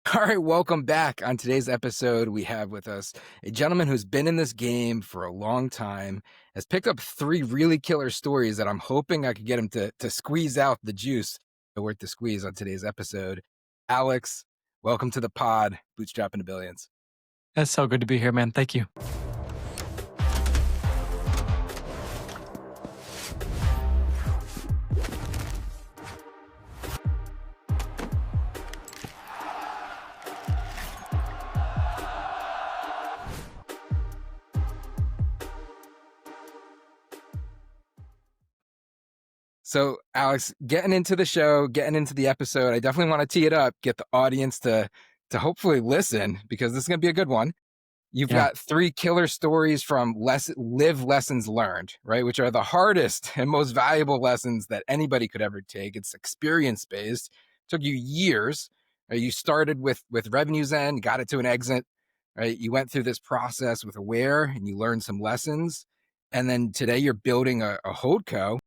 All right, welcome back. On today's episode, we have with us a gentleman who's been in this game for a long time, has picked up 3 really killer stories that I'm hoping I could get him to squeeze out the juice worth the squeeze on today's episode. Alex, welcome to the pod, Bootstrapping to Billions. It's so good to be here, man. Thank you. So, Alex, getting into the show, getting into the episode, I definitely want to tee it up, get the audience to hopefully listen, because this is going to be a good one. You've got 3 killer stories from live lessons learned, right? Which are the hardest and most valuable lessons that anybody could ever take. It's experience-based. Took you years. Right? You started with RevZen, got it to an exit, right? You went through this process with Aware and you learned some lessons. And then today you're building a HoldCo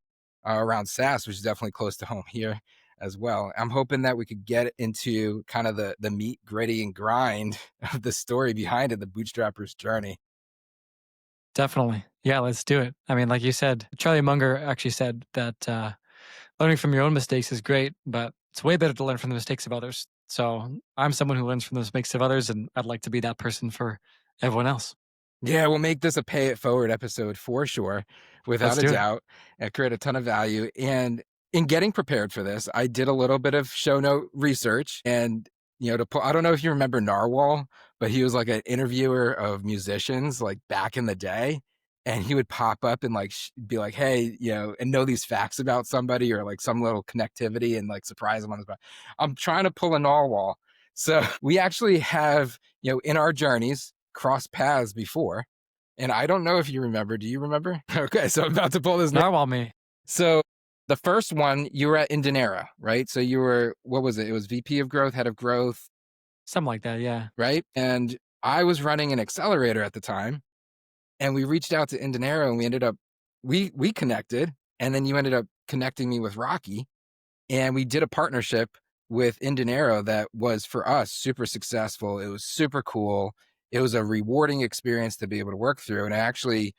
around SaaS, which is definitely close to home here as well. I'm hoping that we could get into kind of the meat, gritty, and grind of the story behind it, the bootstrapper's journey. Definitely. Yeah, let's do it. I mean, like you said, Charlie Munger actually said that learning from your own mistakes is great, but it's way better to learn from the mistakes of others. So I'm someone who learns from the mistakes of others, and I'd like to be that person for everyone else. Yeah, we'll make this a pay it forward episode for sure, without Let's a do it. doubt, and create a ton of value. And in getting prepared for this, I did a little bit of show note research, and I don't know if you remember Narwhal, but he was like an interviewer of musicians like back in the day, and he would pop up and like be like, hey, and know these facts about somebody or like some little connectivity and like surprise them on the spot. I'm trying to pull a Narwhal. So we actually have, in our journeys, crossed paths before. And I don't know if you remember. Do you remember? Okay, so I'm about to pull this. Narwhal me. So the first one, you were at Indinero, right? So you were, what was it? It was VP of growth, head of growth. Something like that, yeah. Right? And I was running an accelerator at the time. And we reached out to Indinero and we ended up, we connected. And then you ended up connecting me with Rocky. And we did a partnership with Indinero that was, for us, super successful. It was super cool. It was a rewarding experience to be able to work through. And actually,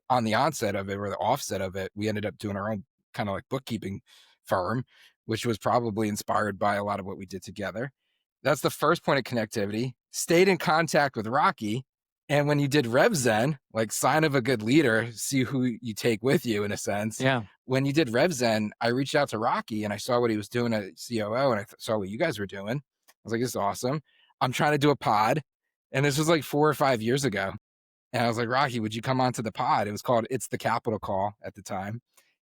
on the onset of it or the offset of it, we ended up doing our own kind of like bookkeeping firm, which was probably inspired by a lot of what we did together. That's the first point of connectivity. Stayed in contact with Rocky. And when you did RevZen, like sign of a good leader, see who you take with you in a sense. Yeah. When you did RevZen, I reached out to Rocky and I saw what he was doing at COO and I saw what you guys were doing. I was like, this is awesome. I'm trying to do a pod. And this was like 4 or 5 years ago. And I was like, Rocky, would you come onto the pod? It was called It's the Capital Call at the time.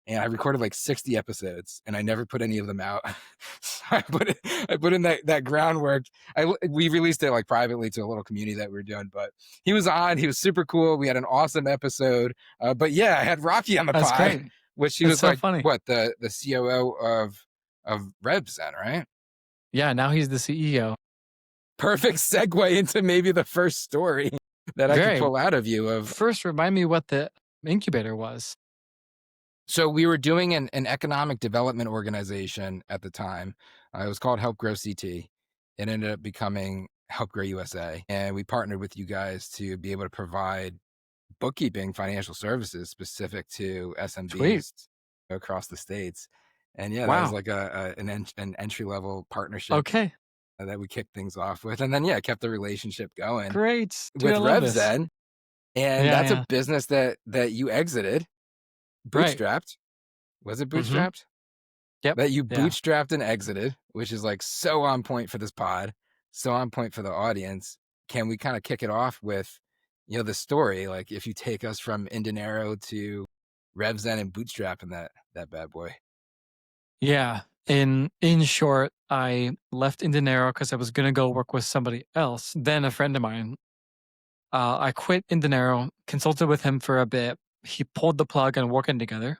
And I recorded like 60 episodes and I never put any of them out. So I put in that groundwork. We released it like privately to a little community that we were doing, but he was on, he was super cool. We had an awesome episode. But yeah, I had Rocky on the That's pod, great. which he That's was so like, funny. what, the COO of RevZen, right? Yeah, now he's the CEO. Perfect segue into maybe the first story that I could pull out of you. Of First, remind me what the incubator was. So we were doing an economic development organization at the time. It was called Help Grow CT. It ended up becoming Help Grow USA. And we partnered with you guys to be able to provide bookkeeping financial services specific to SMBs Sweet. across the states. And yeah, that Wow. was like an entry-level partnership Okay. that we kicked things off with. And then, yeah, kept the relationship going Great. Dude, with I love this. RevZen. And Yeah, that's yeah. a business that you exited. Right. Bootstrapped. Was it Mm-hmm. bootstrapped? Yep. That you Yeah. bootstrapped and exited, which is like so on point for this pod, so on point for the audience. Can we kind of kick it off with, the story? Like if you take us from Indinero to RevZen and bootstrapping that bad boy. Yeah. In short, I left Indinero because I was gonna go work with somebody else. Then a friend of mine, I quit Indinero, consulted with him for a bit. He pulled the plug on working together.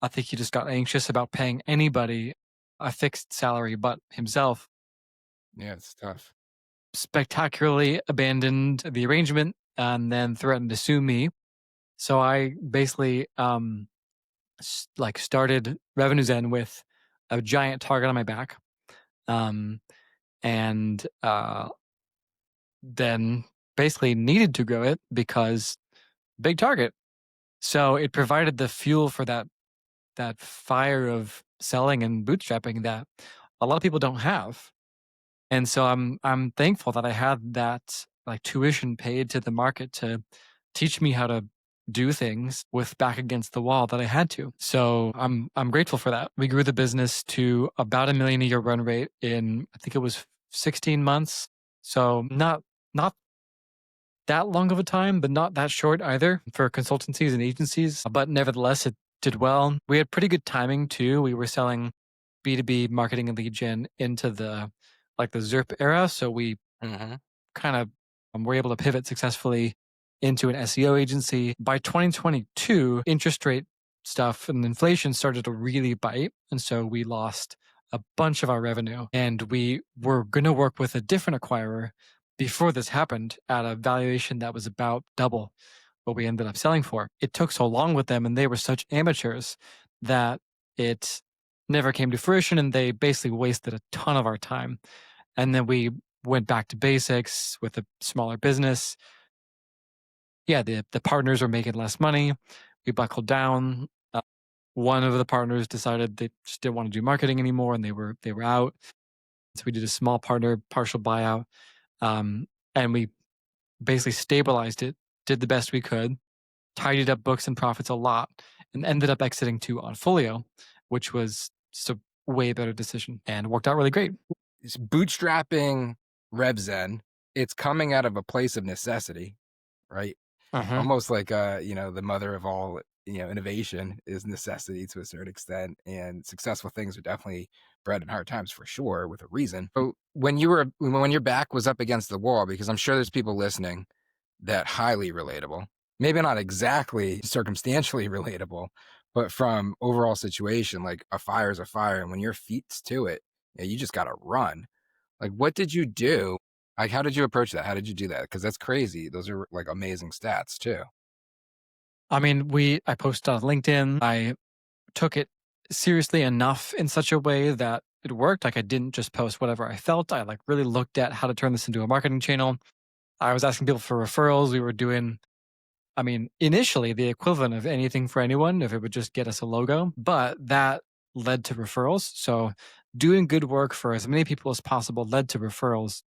I think he just got anxious about paying anybody a fixed salary but himself. Yeah, it's tough. Spectacularly abandoned the arrangement and then threatened to sue me. So I basically started RevZen with a giant target on my back. and then basically needed to grow it because big target. So it provided the fuel for that fire of selling and bootstrapping that a lot of people don't have. And so I'm thankful that I had that like tuition paid to the market to teach me how to do things with back against the wall that I had to. So I'm grateful for that. We grew the business to about $1 million a year run rate in, I think it was 16 months. So not that long of a time, but not that short either for consultancies and agencies. But nevertheless, it did well. We had pretty good timing too. We were selling B2B marketing and lead gen into the ZERP era. So we kind of were able to pivot successfully into an SEO agency. By 2022, interest rate stuff and inflation started to really bite. And so we lost a bunch of our revenue. And we were going to work with a different acquirer before this happened at a valuation that was about double what we ended up selling for. It took so long with them and they were such amateurs that it never came to fruition and they basically wasted a ton of our time. And then we went back to basics with a smaller business. Yeah, the partners were making less money. We buckled down. One of the partners decided they just didn't want to do marketing anymore and they were out. So we did a small partner partial buyout. And we basically stabilized it, did the best we could, tidied up books and profits a lot, and ended up exiting to Onfolio, which was just a way better decision and worked out really great. It's bootstrapping RevZen. It's coming out of a place of necessity, right? Almost like the mother of all innovation is necessity to a certain extent, and successful things are definitely bred in hard times for sure with a reason. But when your back was up against the wall, because I'm sure there's people listening that highly relatable, maybe not exactly circumstantially relatable, but from overall situation, like a fire is a fire, and when your feet's to it, you just got to run. Like, what did you do? Like, how did you approach that? How did you do that? Because that's crazy. Those are like amazing stats too. I mean, I posted on LinkedIn. I took it seriously enough in such a way that it worked. Like I didn't just post whatever I felt. I like really looked at how to turn this into a marketing channel. I was asking people for referrals. We were doing, initially the equivalent of anything for anyone if it would just get us a logo, but that led to referrals. So doing good work for as many people as possible led to referrals.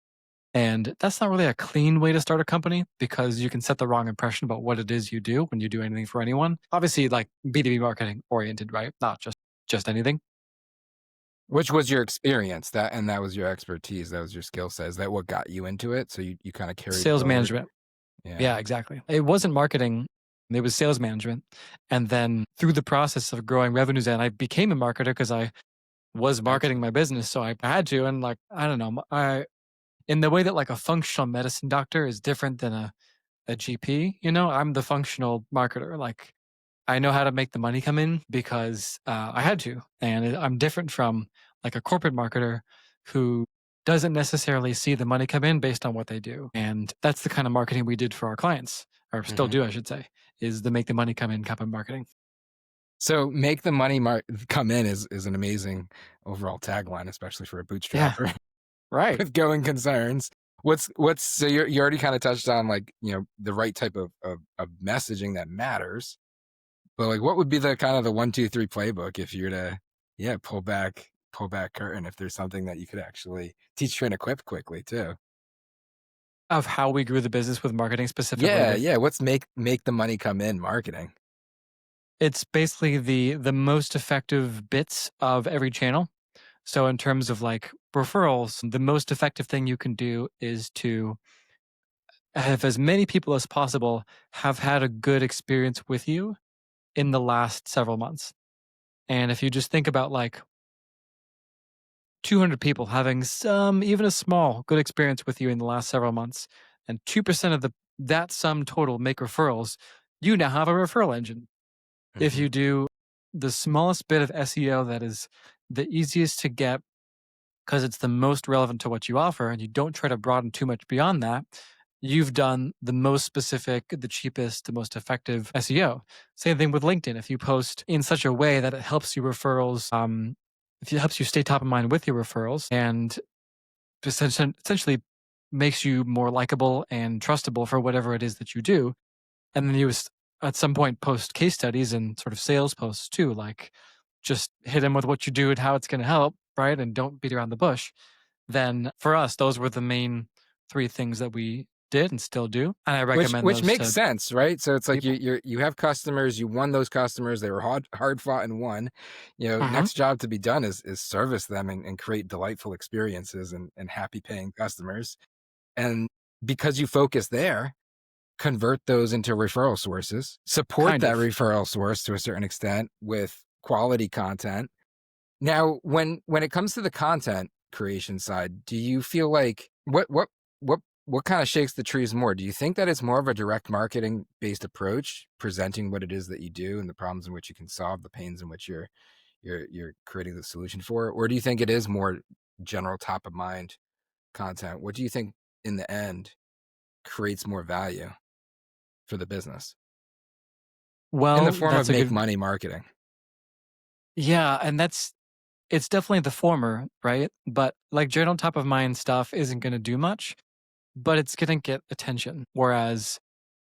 And that's not really a clean way to start a company because you can set the wrong impression about what it is you do when you do anything for anyone. Obviously, like B2B marketing oriented, right? Not just anything. Which was your experience, that was your expertise, that was your skill set. Is that what got you into it? So you kind of carried it Sales over? management. Yeah, exactly. It wasn't marketing. It was sales management. And then through the process of growing revenues, and I became a marketer because I was marketing my business. So I had to, and like, I don't know, in the way that like a functional medicine doctor is different than a GP, I'm the functional marketer. Like I know how to make the money come in because I had to. And I'm different from like a corporate marketer who doesn't necessarily see the money come in based on what they do. And that's the kind of marketing we did for our clients, or still do, I should say, is the make the money come in kind of marketing. So make the money come in is an amazing overall tagline, especially for a bootstrapper. Yeah, right. With going concerns. So you already kind of touched on like, the right type of messaging that matters. But like, what would be the kind of the 1, 2, 3 playbook if you're to, pull back curtain, if there's something that you could actually teach, train, equip quickly too? Of how we grew the business with marketing specifically. Yeah. What's make the money come in marketing? It's basically the most effective bits of every channel. So in terms of like referrals, the most effective thing you can do is to have as many people as possible have had a good experience with you in the last several months. And if you just think about like 200 people having even a small good experience with you in the last several months, and 2% of that sum total make referrals, you now have a referral engine. If you do the smallest bit of SEO that is the easiest to get because it's the most relevant to what you offer, and you don't try to broaden too much beyond that, you've done the most specific, the cheapest, the most effective SEO. Same thing with LinkedIn. If you post in such a way that it helps you referrals, if it helps you stay top of mind with your referrals and essentially makes you more likable and trustable for whatever it is that you do. And then you at some point post case studies and sort of sales posts too, like just hit them with what you do and how it's going to help, right? And don't beat around the bush. Then for us, those were the main three things that we did and still do. And I recommend Which those makes to sense, right? So it's like people. you have customers, you won those customers, they were hard fought and won. Mhm. Next job to be done is service them and create delightful experiences and happy paying customers. And because you focus there, convert those into referral sources, support Kind that of. referral source to a certain extent with quality content. Now, when it comes to the content creation side, do you feel like what kind of shakes the trees more? Do you think that it's more of a direct marketing based approach, presenting what it is that you do and the problems in which you can solve, the pains in which you're creating the solution for, or do you think it is more general top of mind content? What do you think in the end creates more value for the business in the Well, form of that's a make good, money marketing? yeah. And it's definitely the former, right? But like journal top of mind stuff isn't going to do much, but it's going to get attention. Whereas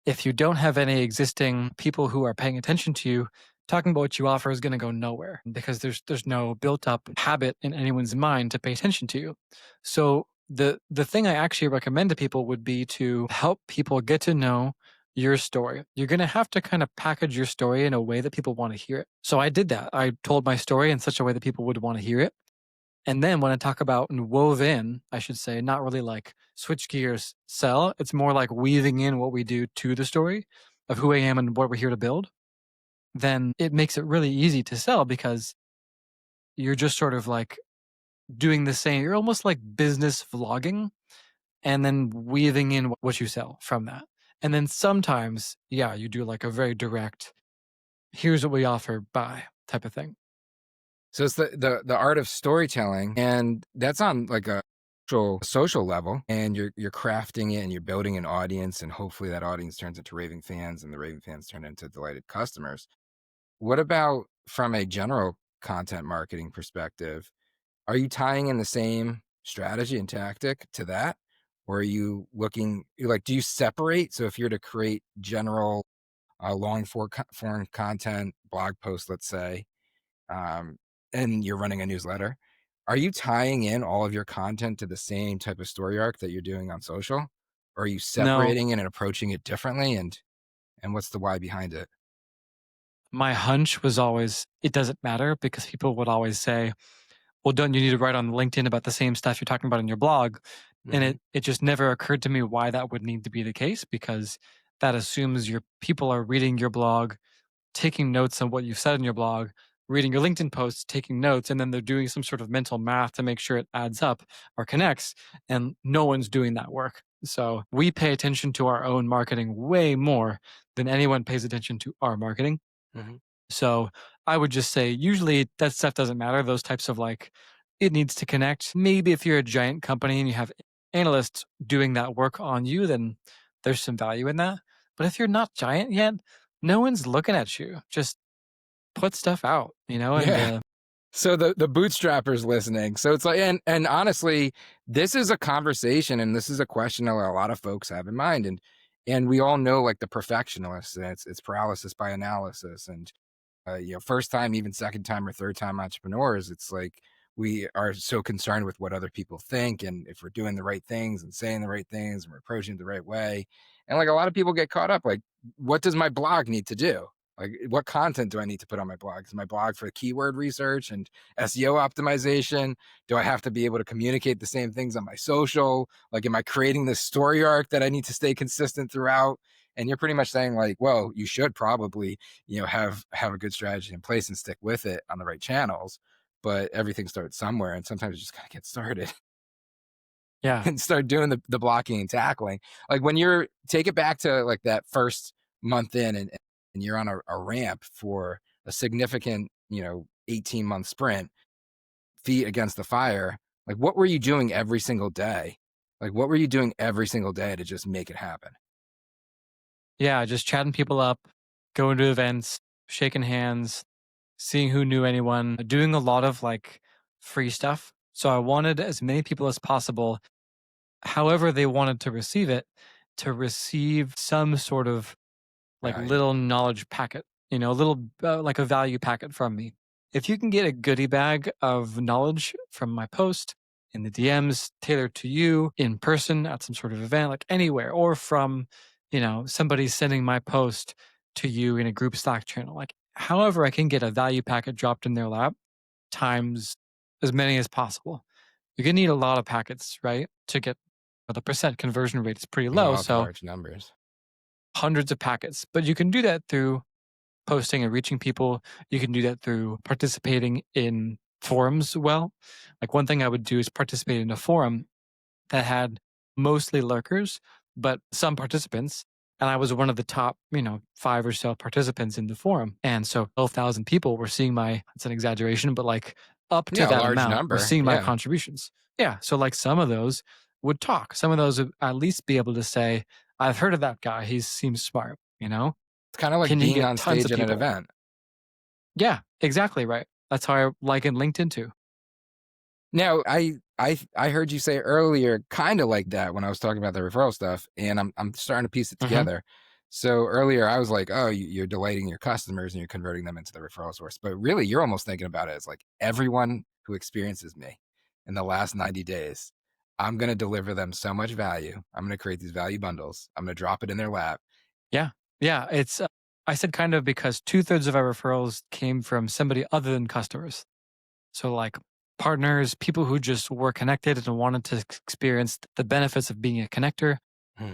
if you don't have any existing people who are paying attention to you, talking about what you offer is going to go nowhere because there's no built up habit in anyone's mind to pay attention to you. So the thing I actually recommend to people would be to help people get to know your story. You're going to have to kind of package your story in a way that people want to hear it. So I did that. I told my story in such a way that people would want to hear it. And then when I talk about and wove in, I should say, not really like switch gears, sell. It's more like weaving in what we do to the story of who I am and what we're here to build. Then it makes it really easy to sell because you're just sort of like doing the same. You're almost like business vlogging and then weaving in what you sell from that. And then sometimes, yeah, you do like a very direct, here's what we offer, buy type of thing. So it's the art of storytelling, and that's on like a social level, and you're crafting it and you're building an audience, and hopefully that audience turns into raving fans, and the raving fans turn into delighted customers. What about from a general content marketing perspective? Are you tying in the same strategy and tactic to that? Or are you looking like, do you separate? So if you're to create general form content, blog posts, let's say, um, and you're running a newsletter, are you tying in all of your content to the same type of story arc that you're doing on social? Or are you No, separating it and approaching it differently? And what's the why behind it? my hunch was always it doesn't matter because people would always say, well, don't you need to write on LinkedIn about the same stuff you're talking about in your blog? And Hmm. it just never occurred to me why that would need to be the case because that assumes your people are reading your blog, taking notes on what you've said in your blog, reading your LinkedIn posts, taking notes, and then they're doing some sort of mental math to make sure it adds up or connects. And no one's doing that work. So we pay attention to our own marketing way more than anyone pays attention to our marketing. Hmm. So I would just say usually that stuff doesn't matter. Those types of like, it needs to connect. Maybe if you're a giant company and you have analysts doing that work on you, then there's some value in that. But if you're not giant yet, no one's looking at you. Just put stuff out, and Yeah. So the bootstrappers listening. So it's like, and honestly, this is a conversation and this is a question that a lot of folks have in mind. And we all know like the perfectionists, and it's paralysis by analysis. And first time, even second time or third time entrepreneurs, it's like we are so concerned with what other people think and if we're doing the right things and saying the right things and we're approaching it the right way. And like a lot of people get caught up, like, what does my blog need to do? Like, what content do I need to put on my blog? Is my blog for keyword research and SEO optimization? Do I have to be able to communicate the same things on my social? Like, am I creating this story arc that I need to stay consistent throughout? And you're pretty much saying like, well, you should probably have a good strategy in place and stick with it on the right channels, but everything starts somewhere, and sometimes you just gotta get started yeah. and start doing the blocking and tackling. Like when you're take it back to like that first month in, and you're on a ramp for a significant 18-month sprint, feet against the fire. Like, what were you doing every single day? Like, what were you doing every single day to just make it happen? Yeah. Just chatting people up, going to events, shaking hands, seeing who knew anyone, doing a lot of like free stuff. So I wanted as many people as possible, however they wanted to receive some sort of like Value. little knowledge packet, a little like a value packet from me. If you can get a goodie bag of knowledge from my post in the DMs tailored to you in person at some sort of event, like anywhere, or from, somebody sending my post to you in a group Slack channel, like however I can get a value packet dropped in their lap times as many as possible. You're going to need a lot of packets, right? To get the percent conversion rate is pretty low. Law of So large numbers. hundreds of packets, but you can do that through posting and reaching people. You can do that through participating in forums. Well, like one thing I would do is participate in a forum that had mostly lurkers, but some participants. And I was one of the top, 5 or so participants in the forum. And so 12,000 people were seeing it's an exaggeration, but like up to Yeah, a that large amount were number. seeing my Yeah. contributions. Yeah. So like some of those would talk. Some of those would at least be able to say, I've heard of that guy. He seems smart, It's kind of like Can he being get on tons stage of at an people? event. Yeah, exactly right. That's how I liken LinkedIn too. Now, I heard you say earlier, kind of like that when I was talking about the referral stuff, and I'm starting to piece it Mhm. together. So earlier I was like, oh, you're delighting your customers and you're converting them into the referral source, but really you're almost thinking about it as like everyone who experiences me in the last 90 days, I'm going to deliver them so much value. I'm going to create these value bundles. I'm going to drop it in their lap. Yeah. Yeah, I said kind of because 2/3 of our referrals came from somebody other than customers. So like partners, people who just were connected and wanted to experience the benefits of being a connector. Hmm.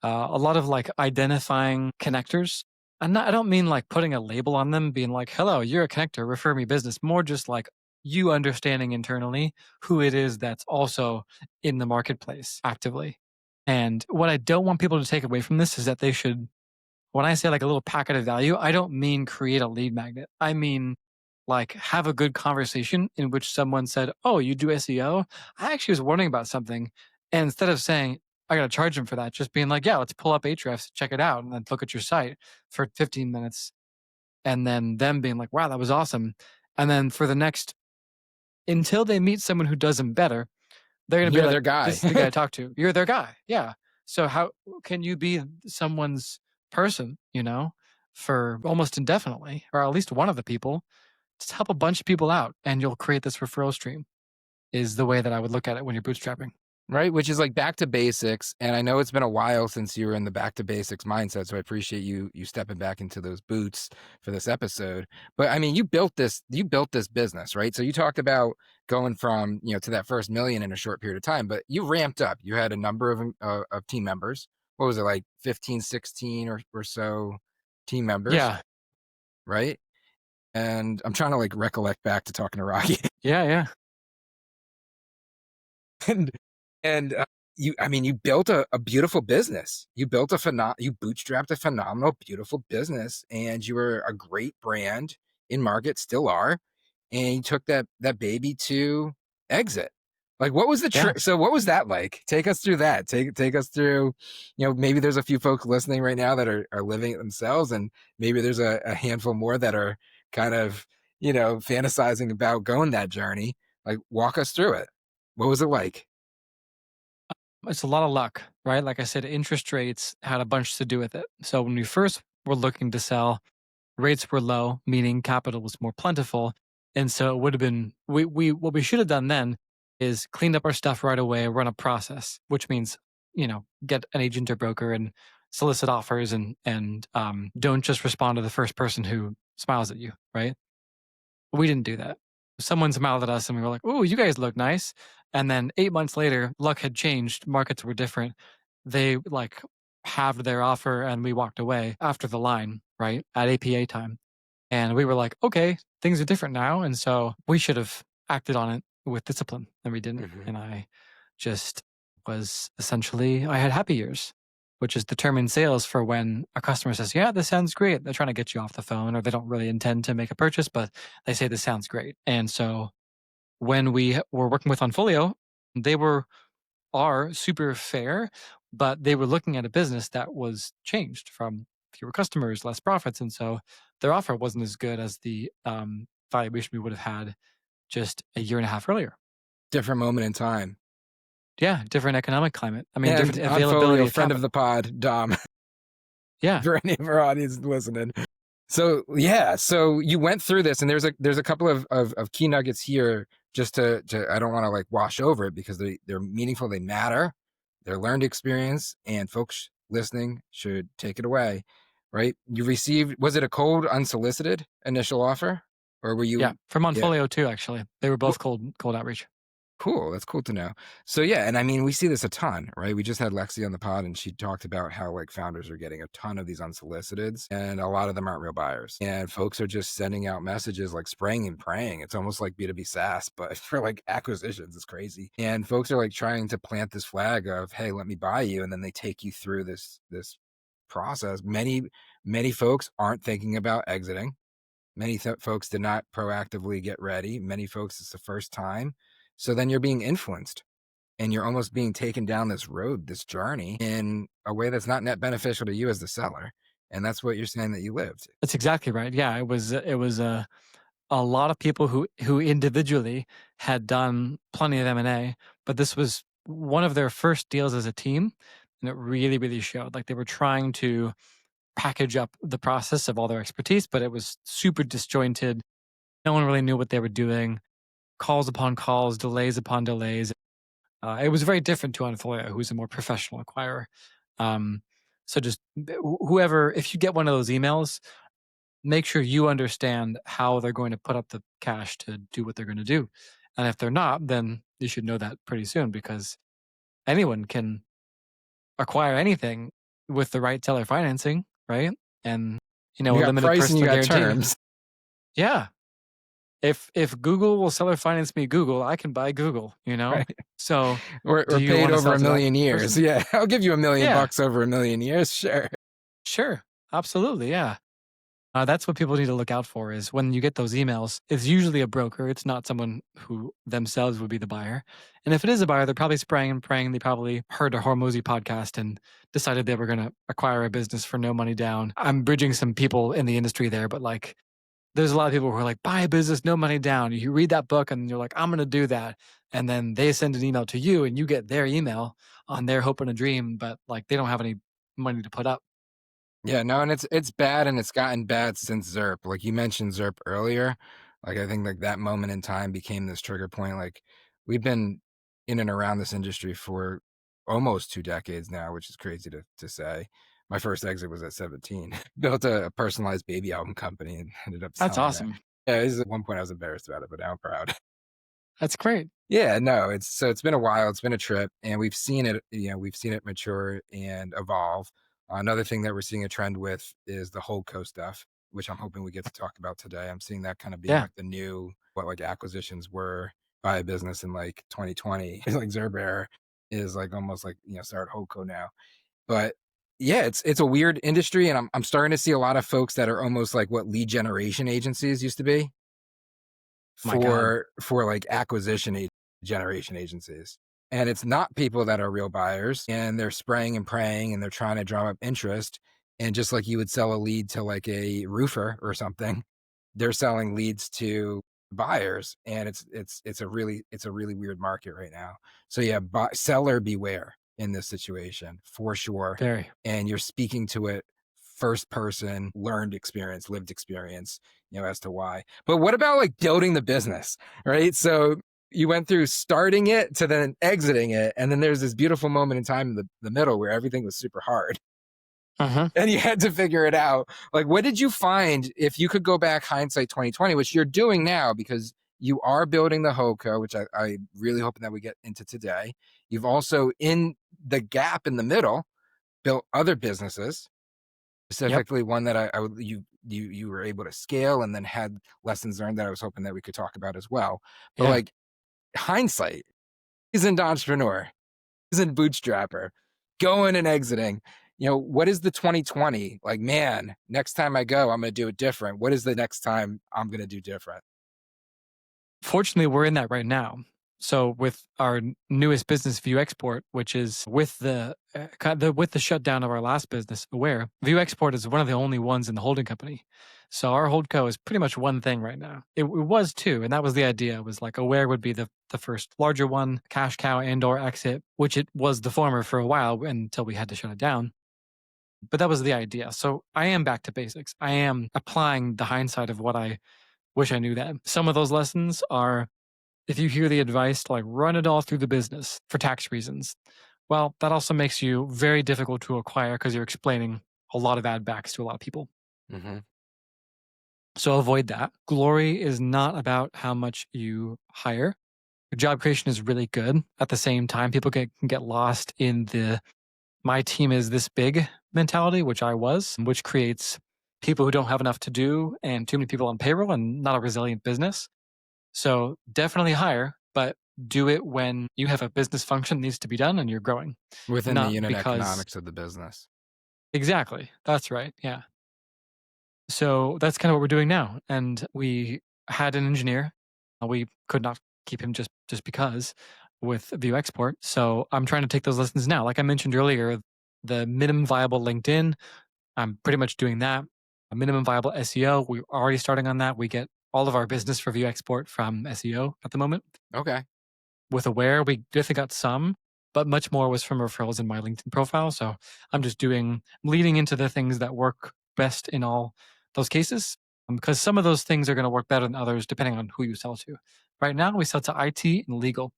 A lot of like identifying connectors. I don't mean like putting a label on them, being like, hello, you're a connector, refer me business. More just like you understanding internally who it is that's also in the marketplace actively. And what I don't want people to take away from this is that they should, when I say like a little packet of value, I don't mean create a lead magnet. I mean like have a good conversation in which someone said, oh, you do SEO? I actually was wondering about something. And instead of saying, I got to charge them for that, just being like, yeah, let's pull up Ahrefs, check it out, and then look at your site for 15 minutes. And then them being like, wow, that was awesome. And then for the next, until they meet someone who does them better, they're going to be You're like, their guy. this is the guy I talk to. You're their guy. Yeah. So how can you be someone's person, for almost indefinitely, or at least one of the people? Just help a bunch of people out and you'll create this referral stream is the way that I would look at it when you're bootstrapping. Right, which is like back to basics, and I know it's been a while since you were in the back to basics mindset, so I appreciate you stepping back into those boots for this episode. But I mean, you built this business, right? So you talked about going from, to that first million in a short period of time, but you ramped up. You had a number of team members. What was it, like 15, 16 or so team members, Yeah. right? And I'm trying to like recollect back to talking to Rocky. Yeah. Yeah. and you built a beautiful business. You bootstrapped a phenomenal, beautiful business, and you were a great brand in market, still are. And you took that baby to exit. Like, what was the Yeah. trick? So what was that like? Take us through that. Take us through, maybe there's a few folks listening right now that are living it themselves, and maybe there's a handful more that are kind of, fantasizing about going that journey. Like, walk us through it. What was it like? It's a lot of luck, right? Like I said, interest rates had a bunch to do with it. So when we first were looking to sell, rates were low, meaning capital was more plentiful. And so it would have been, what we should have done then is cleaned up our stuff right away, run a process, which means, get an agent or broker and solicit offers and don't just respond to the first person who smiles at you, right? We didn't do that. Someone smiled at us and we were like, "Oh, you guys look nice." And then 8 months later, luck had changed. Markets were different. They like halved their offer and we walked away after the line, right? At APA time. And we were like, okay, things are different now. And so we should have acted on it with discipline and we didn't. Mhm. And I just I had happy years, which is the term in sales for when a customer says, yeah, this sounds great. They're trying to get you off the phone or they don't really intend to make a purchase, but they say this sounds great. And so when we were working with Onfolio, they are super fair, but they were looking at a business that was changed from fewer customers, less profits. And so their offer wasn't as good as the valuation we would have had just a year and a half earlier. Different moment in time. Yeah, different economic climate. I mean, And different availability Onfolio, of friend of capital. the pod, Dom, Yeah, for any of our audience listening. So yeah, so you went through this, and there's a couple of key nuggets here, just to I don't want to like wash over it, because they're meaningful, they matter, they're learned experience, and folks listening should take it away. Right? You received, was it a cold, unsolicited initial offer, or were yeah. you? From Yeah. Onfolio too, actually. They were both cold outreach. Cool. That's cool to know. So yeah, and I mean, we see this a ton, right? We just had Lexi on the pod, and she talked about how like founders are getting a ton of these unsoliciteds, and a lot of them aren't real buyers. And folks are just sending out messages like spraying and praying. It's almost like B2B SaaS, but for like acquisitions. It's crazy. And folks are like trying to plant this flag of, hey, let me buy you. And then they take you through this process. Many folks aren't thinking about exiting. Many folks did not proactively get ready. Many folks, it's the first time. So then you're being influenced, and you're almost being taken down this road, this journey, in a way that's not net beneficial to you as the seller. And that's what you're saying that you lived. That's exactly right. Yeah, it was a lot of people who individually had done plenty of M&A, but this was one of their first deals as a team, and it really, really showed. Like they were trying to package up the process of all their expertise, but it was super disjointed. No one really knew what they were doing. Calls upon calls, delays upon delays. It was very different to Onfolio, who's a more professional acquirer. So just whoever, if you get one of those emails, make sure you understand how they're going to put up the cash to do what they're going to do. And if they're not, then you should know that pretty soon, because anyone can acquire anything with the right seller financing, right? And a You got limited price and you personal got guarantee. terms. Yeah. If Google will seller finance me Google, I can buy Google, Right. So We're do you paid want to over sell a to that million years. person? Yeah. I'll give you $1 million Yeah, over a million years. Sure. sure. Absolutely. Yeah. That's what people need to look out for, is when you get those emails, it's usually a broker. It's not someone who themselves would be the buyer. And if it is a buyer, they're probably spraying and praying. They probably heard a Hormozy podcast and decided they were going to acquire a business for no money down. I'm bridging some people in the industry there, but like there's a lot of people who are like, buy a business, no money down. You read that book and you're like, I'm going to do that. And then they send an email to you and you get their email on their hope and a dream, but like they don't have any money to put up. Yeah, no, and it's bad, and it's gotten bad since ZERP. Like you mentioned ZERP earlier. Like I think like that moment in time became this trigger point. Like we've been in and around this industry for almost 2 decades now, which is crazy to say. My first exit was at 17. Built a personalized baby album company and ended up That's selling that. awesome. Yeah, at one point I was embarrassed about it, but now I'm proud. That's great. Yeah, no, it's been a while. It's been a trip, and we've seen it, we've seen it mature and evolve. Another thing that we're seeing a trend with is the HoldCo stuff, which I'm hoping we get to talk about today. I'm seeing that kind of being Yeah. like the new, what like acquisitions were by a business in like 2020. Like Zerbear is like almost like, start HoldCo now. But yeah, it's a weird industry, and I'm starting to see a lot of folks that are almost like what lead generation agencies used to be My God. for like acquisition generation agencies. And it's not people that are real buyers, and they're spraying and praying, and they're trying to drum up interest. And just like you would sell a lead to like a roofer or something, they're selling leads to buyers, and it's a really weird market right now. So yeah, seller beware in this situation for sure. Very. And you're speaking to it first person, learned experience, lived experience, as to why. But what about like building the business, right? So you went through starting it to then exiting it, and then there's this beautiful moment in time in the middle where everything was super hard. And you had to figure it out. Like, what did you find if you could go back hindsight 2020, which you're doing now because you are building the HoldCo, which I really hoping that we get into today. You've also, in the gap in the middle, built other businesses, specifically one that I would, you were able to scale and then had lessons learned that I was hoping that we could talk about as well. But like hindsight, seasoned entrepreneur, seasoned bootstrapper, going and exiting. What is the 2020? Like, man, next time I go, I'm going to do it different. What is the next time I'm going to do different? Fortunately, we're in that right now. So with our newest business, Vuexport, which is with the shutdown of our last business, Aware, Vuexport is one of the only ones in the holding company. So our HoldCo is pretty much one thing right now. It was two, and that was the idea. It was like Aware would be the first larger one, cash cow and/or exit, which it was the former for a while until we had to shut it down. But that was the idea. So I am back to basics. I am applying the hindsight of what I wish I knew then. Some of those lessons are, if you hear the advice to like run it all through the business for tax reasons, well, that also makes you very difficult to acquire because you're explaining a lot of add backs to a lot of people. Mm-hmm. So avoid that. Glory is not about how much you hire. Your job creation is really good. At the same time, people can get lost in the my team is this big mentality, which I was, which creates people who don't have enough to do and too many people on payroll and not a resilient business. So definitely hire, but do it when you have a business function that needs to be done and you're growing. Within the Not unit because economics of the business. exactly. That's right. Yeah. So that's kind of what we're doing now. And we had an engineer. We could not keep him just because with Vuexport. So I'm trying to take those lessons now. Like I mentioned earlier, the minimum viable LinkedIn, I'm pretty much doing that. A minimum viable SEO, we're already starting on that. We get all of our business for Vuexport from SEO at the moment. Okay. With Aware, we definitely got some, but much more was from referrals in my LinkedIn profile. So I'm just leading into the things that work best in all those cases, because some of those things are going to work better than others depending on who you sell to. Right now, we sell to IT and legal.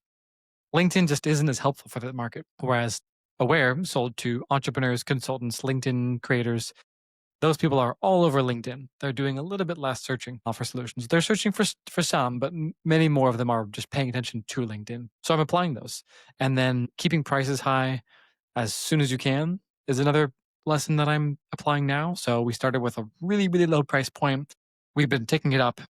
LinkedIn just isn't as helpful for that market, whereas Aware sold to entrepreneurs, consultants, LinkedIn creators. Those people are all over LinkedIn. They're doing a little bit less searching for solutions. They're searching for some, but many more of them are just paying attention to LinkedIn. So I'm applying those. And then keeping prices high as soon as you can is another lesson that I'm applying now. So we started with a really, really low price point. We've been taking it up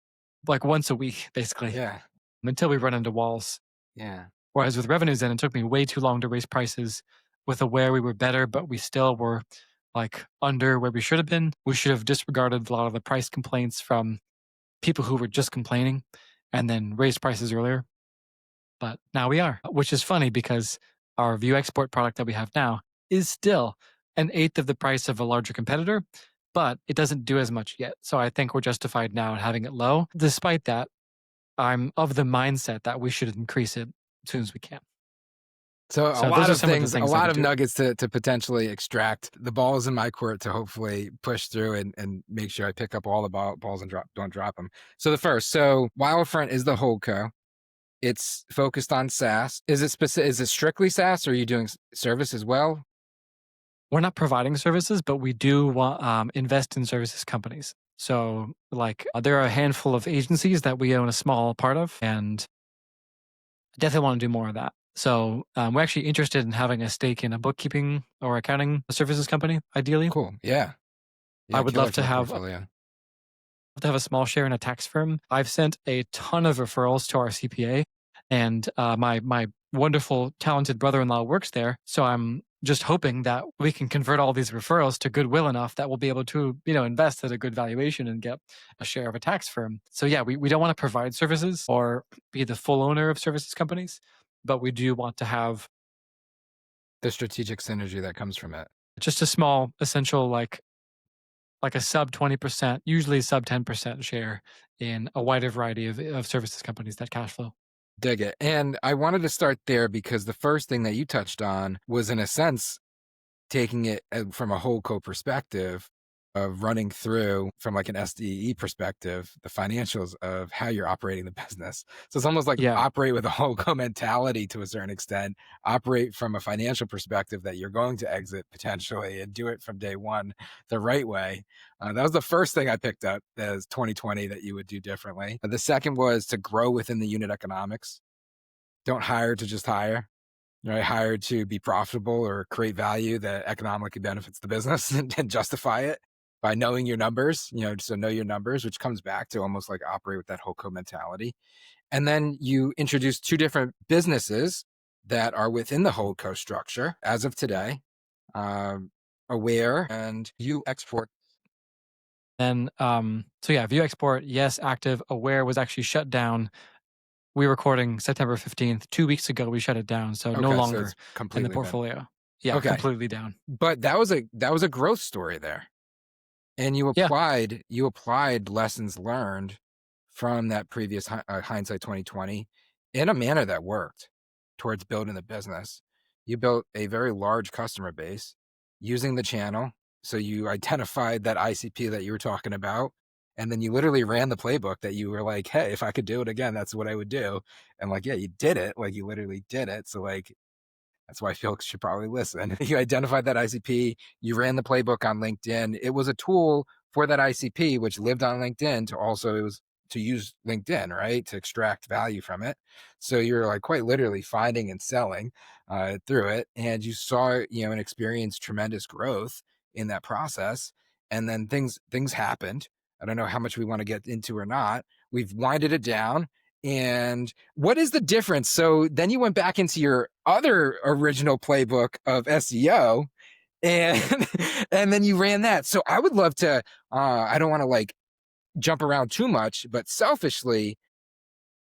like once a week, basically, Yeah. until we run into walls. Yeah. Whereas with RevZen, it took me way too long to raise prices. With Aware, we were better, but we still were like under where we should have been. We should have disregarded a lot of the price complaints from people who were just complaining and then raised prices earlier. But now we are, which is funny because our Vuexport product that we have now is still an eighth of the price of a larger competitor, but it doesn't do as much yet. So I think we're justified now in having it low. Despite that, I'm of the mindset that we should increase it as soon as we can. So a So lot those are of some of the things, a things that lot we of do. nuggets to potentially extract. The ball is in my court to hopefully push through and make sure I pick up all the balls and don't drop them. So the first, so Wildfront is the HoldCo. It's focused on SaaS. Is it strictly SaaS, or are you doing service as well? We're not providing services, but we do invest in services companies. So, like, there are a handful of agencies that we own a small part of, and I definitely want to do more of that. So, we're actually interested in having a stake in a bookkeeping or accounting services company, ideally. Cool. Yeah. I Yeah. would Killer love for to the have portfolio. a small share in a tax firm. I've sent a ton of referrals to our CPA, and my wonderful, talented brother-in-law works there. So I'm just hoping that we can convert all these referrals to goodwill enough that we'll be able to, invest at a good valuation and get a share of a tax firm. So yeah, we don't want to provide services or be the full owner of services companies, but we do want to have The strategic synergy that comes from it. just a small, essential, like a sub 20%, usually sub 10% share in a wider variety of services companies that cash flow. Dig it. And I wanted to start there because the first thing that you touched on was, in a sense, taking it from a HoldCo perspective of running through from like an SDE perspective, the financials of how you're operating the business. So it's almost like Yeah. operate with a HoldCo mentality to a certain extent, operate from a financial perspective that you're going to exit potentially and do it from day one the right way. That was the first thing I picked up as 2020 that you would do differently. The second was to grow within the unit economics. Don't hire to just hire. Hire to be profitable or create value that economically benefits the business and justify it by knowing your numbers, so know your numbers, which comes back to almost like operate with that HoldCo mentality. And then you introduce two different businesses that are within the HoldCo structure as of today, Aware and Vuexport. And so yeah, Vuexport, yes, active. Aware was actually shut down we're recording September 15th. 2 weeks ago, we shut it down. So no Okay, so longer it's in the completely been. portfolio. Yeah, Okay. completely down. But that was a growth story there. And you Yeah. applied lessons learned from that previous hindsight 2020 in a manner that worked towards building the business. You built a very large customer base using the channel. So you identified that ICP that you were talking about, and then you literally ran the playbook that you were like, hey, if I could do it again, that's what I would do. And like, yeah, you did it. Like, you literally did it. So like, that's why folks should probably listen. You identified that ICP, you ran the playbook on LinkedIn. It was a tool for that ICP, which lived on LinkedIn it was to use LinkedIn, right? To extract value from it. So you're like quite literally finding and selling through it. And you saw, and experienced tremendous growth in that process. And then things happened. I don't know how much we want to get into or not. We've winded it down. And what is the difference? So then you went back into your other original playbook of SEO and and then you ran that. So I would love to I don't want to like jump around too much, but selfishly,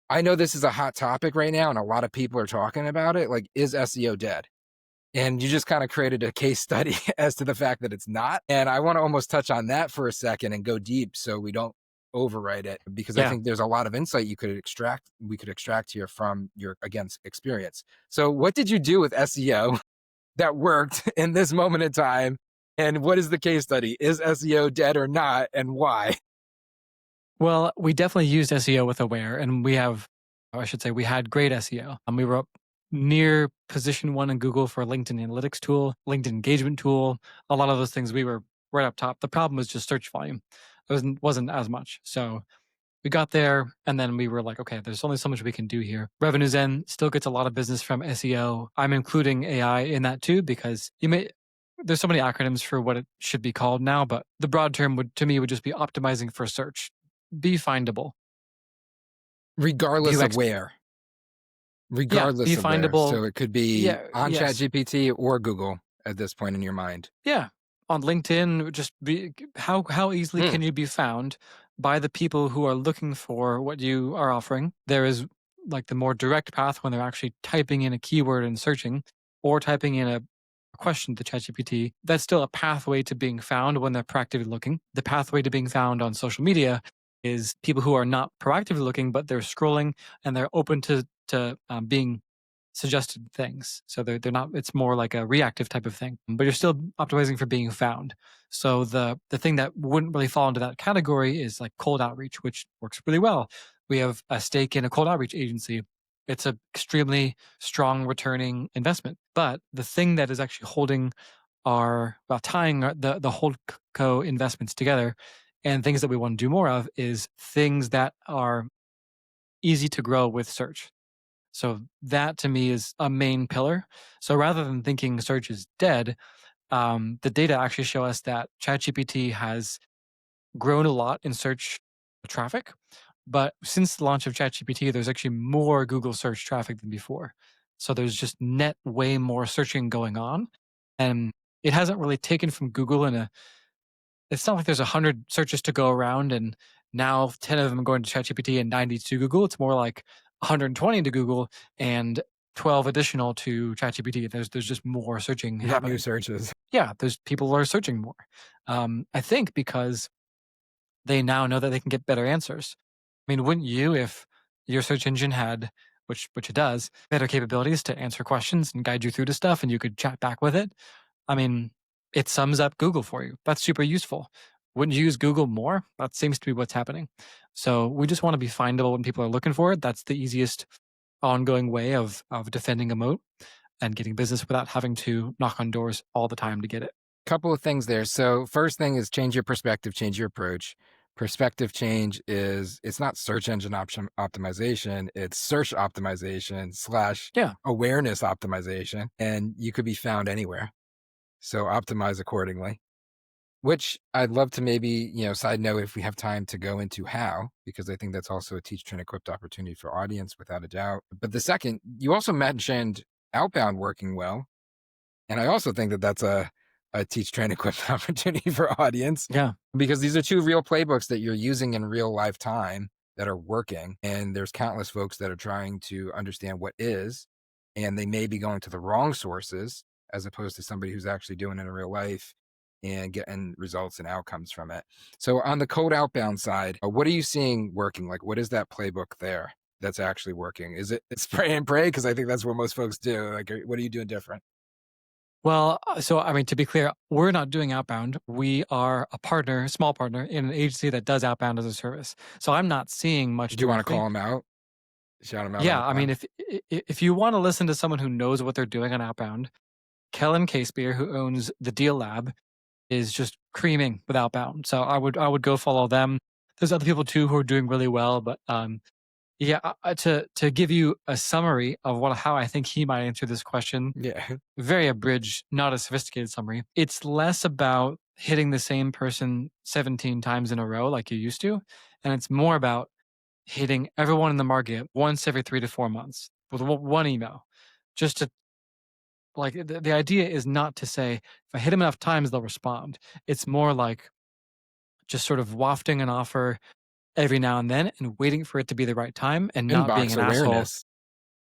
I know this is a hot topic right now and a lot of people are talking about it. Like, is SEO dead? And you just kind of created a case study as to the fact that it's not. And I want to almost touch on that for a second and go deep so we don't overwrite it, because I think there's a lot of insight we could extract here from your, again, experience. So what did you do with SEO that worked in this moment in time? And what is the case study? Is SEO dead or not, and why? Well, we definitely used SEO with Aware, and we had great SEO. We were up near position 1 in Google for LinkedIn Analytics tool, LinkedIn engagement tool, a lot of those things we were right up top. The problem was just search volume. It wasn't as much. So we got there, and then we were like, okay, there's only so much we can do here. RevenueZen still gets a lot of business from SEO. I'm including AI in that too, because there's so many acronyms for what it should be called now, but the broad term would just be optimizing for search. Be findable. Regardless of where. Regardless be of where. findable. So it could be on ChatGPT or Google at this point in your mind. Yeah. On LinkedIn, just how easily can you be found by the people who are looking for what you are offering? There is like the more direct path when they're actually typing in a keyword and searching, or typing in a question to ChatGPT. That's still a pathway to being found when they're proactively looking. The pathway to being found on social media is people who are not proactively looking, but they're scrolling and they're open to being suggested things. So they're not, it's more like a reactive type of thing, but you're still optimizing for being found. So the thing that wouldn't really fall into that category is like cold outreach, which works really well. We have a stake in a cold outreach agency. It's an extremely strong returning investment. But the thing that is actually tying the HoldCo investments together and things that we want to do more of is things that are easy to grow with search. So that to me is a main pillar. So rather than thinking search is dead, the data actually show us that ChatGPT has grown a lot in search traffic. But since the launch of ChatGPT, there's actually more Google search traffic than before. So there's just net way more searching going on. And it hasn't really taken from Google it's not like there's 100 searches to go around and now 10 of them are going to ChatGPT and 90 to Google. It's more like 120 to Google and 12 additional to ChatGPT. There's just more searching happening. New searches. Yeah, there's people are searching more. I think because they now know that they can get better answers. I mean, wouldn't you, if your search engine had, which it does, better capabilities to answer questions and guide you through to stuff and you could chat back with it? I mean, it sums up Google for you. That's super useful. Wouldn't you use Google more? That seems to be what's happening. So we just want to be findable when people are looking for it. That's the easiest ongoing way of defending a moat and getting business without having to knock on doors all the time to get it. Couple of things there. So first thing is change your perspective, change your approach. Perspective change it's not search engine optimization, it's search optimization / awareness optimization, and you could be found anywhere. So optimize accordingly, which I'd love to maybe, side note if we have time to go into how, because I think that's also a teach, train, equipped opportunity for audience without a doubt. But the second, you also mentioned Outbound working well. And I also think that that's a teach, train, equip opportunity for audience. Yeah. Because these are two real playbooks that you're using in real life time that are working, and there's countless folks that are trying to understand what is, and they may be going to the wrong sources as opposed to somebody who's actually doing it in real life and getting results and outcomes from it. So on the code outbound side, what are you seeing working? Like, what is that playbook there that's actually working? Is it spray and pray? Because I think that's what most folks do. Like, what are you doing different? Well, so I mean, to be clear, we're not doing outbound. We are a partner, small partner in an agency that does outbound as a service. So I'm not seeing much Do you want to directly. call them out? Shout them out on Yeah, the I mean, pod? if you want to listen to someone who knows what they're doing on outbound, Kellan Casebeer, who owns the Deal Lab, is just creaming with outbound. So I would go follow them. There's other people too who are doing really well, but yeah, to give you a summary of how I think he might answer this question, Yeah. very abridged, not a sophisticated summary. It's less about hitting the same person 17 times in a row like you used to, and it's more about hitting everyone in the market once every 3 to 4 months with one email. Just to like the idea is not to say if I hit them enough times they'll respond. It's more like just sort of wafting an offer every now and then and waiting for it to be the right time and not being Inbox an asshole. awareness.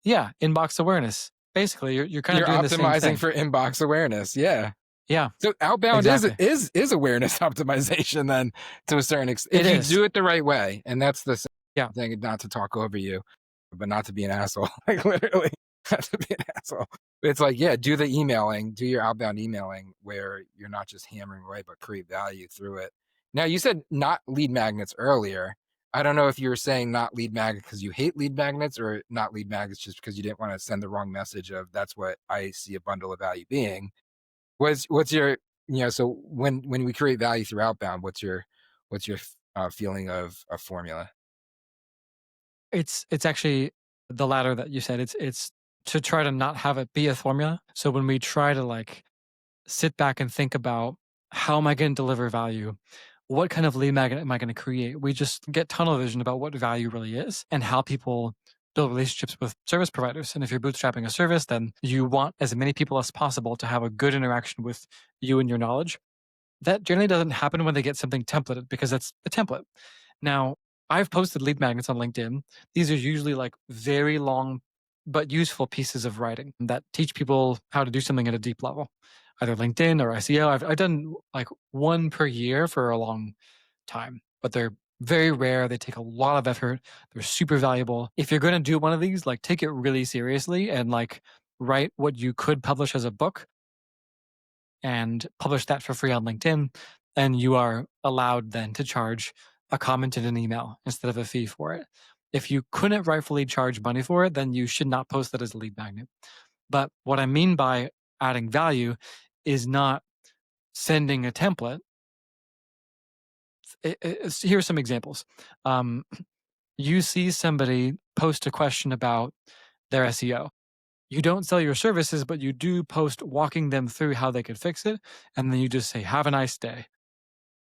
Yeah, inbox awareness. Basically, you're kind of You're doing the same optimizing thing. for inbox awareness. Yeah. Yeah, So outbound exactly. is awareness optimization then, to a certain extent, It if you is. do it the right way. And that's the Yeah. thing, not to talk over you, but not to be an asshole. Like literally, not to be an asshole. It's like, yeah, do the emailing, do your outbound emailing where you're not just hammering away, but create value through it. Now, you said not lead magnets earlier. I don't know if you were saying not lead magnet because you hate lead magnets, or not lead magnets just because you didn't want to send the wrong message of that's what I see a bundle of value being. What's your, so when we create value through outbound, what's your feeling of a formula? It's actually the latter that you said. It's to try to not have it be a formula. So when we try to like sit back and think about how am I going to deliver value? What kind of lead magnet am I going to create? We just get tunnel vision about what value really is and how people build relationships with service providers. And if you're bootstrapping a service, then you want as many people as possible to have a good interaction with you and your knowledge. That generally doesn't happen when they get something templated because that's a template. Now, I've posted lead magnets on LinkedIn. These are usually like very long but useful pieces of writing that teach people how to do something at a deep level, either LinkedIn or SEO. I've done like one per year for a long time, but they're very rare. They take a lot of effort. They're super valuable. If you're going to do one of these, like take it really seriously and like write what you could publish as a book and publish that for free on LinkedIn. And you are allowed then to charge a comment in an email instead of a fee for it. If you couldn't rightfully charge money for it, then you should not post that as a lead magnet. But what I mean by adding value is not sending a template. Here are some examples. You see somebody post a question about their SEO. You don't sell your services, but you do post walking them through how they could fix it. And then you just say, have a nice day.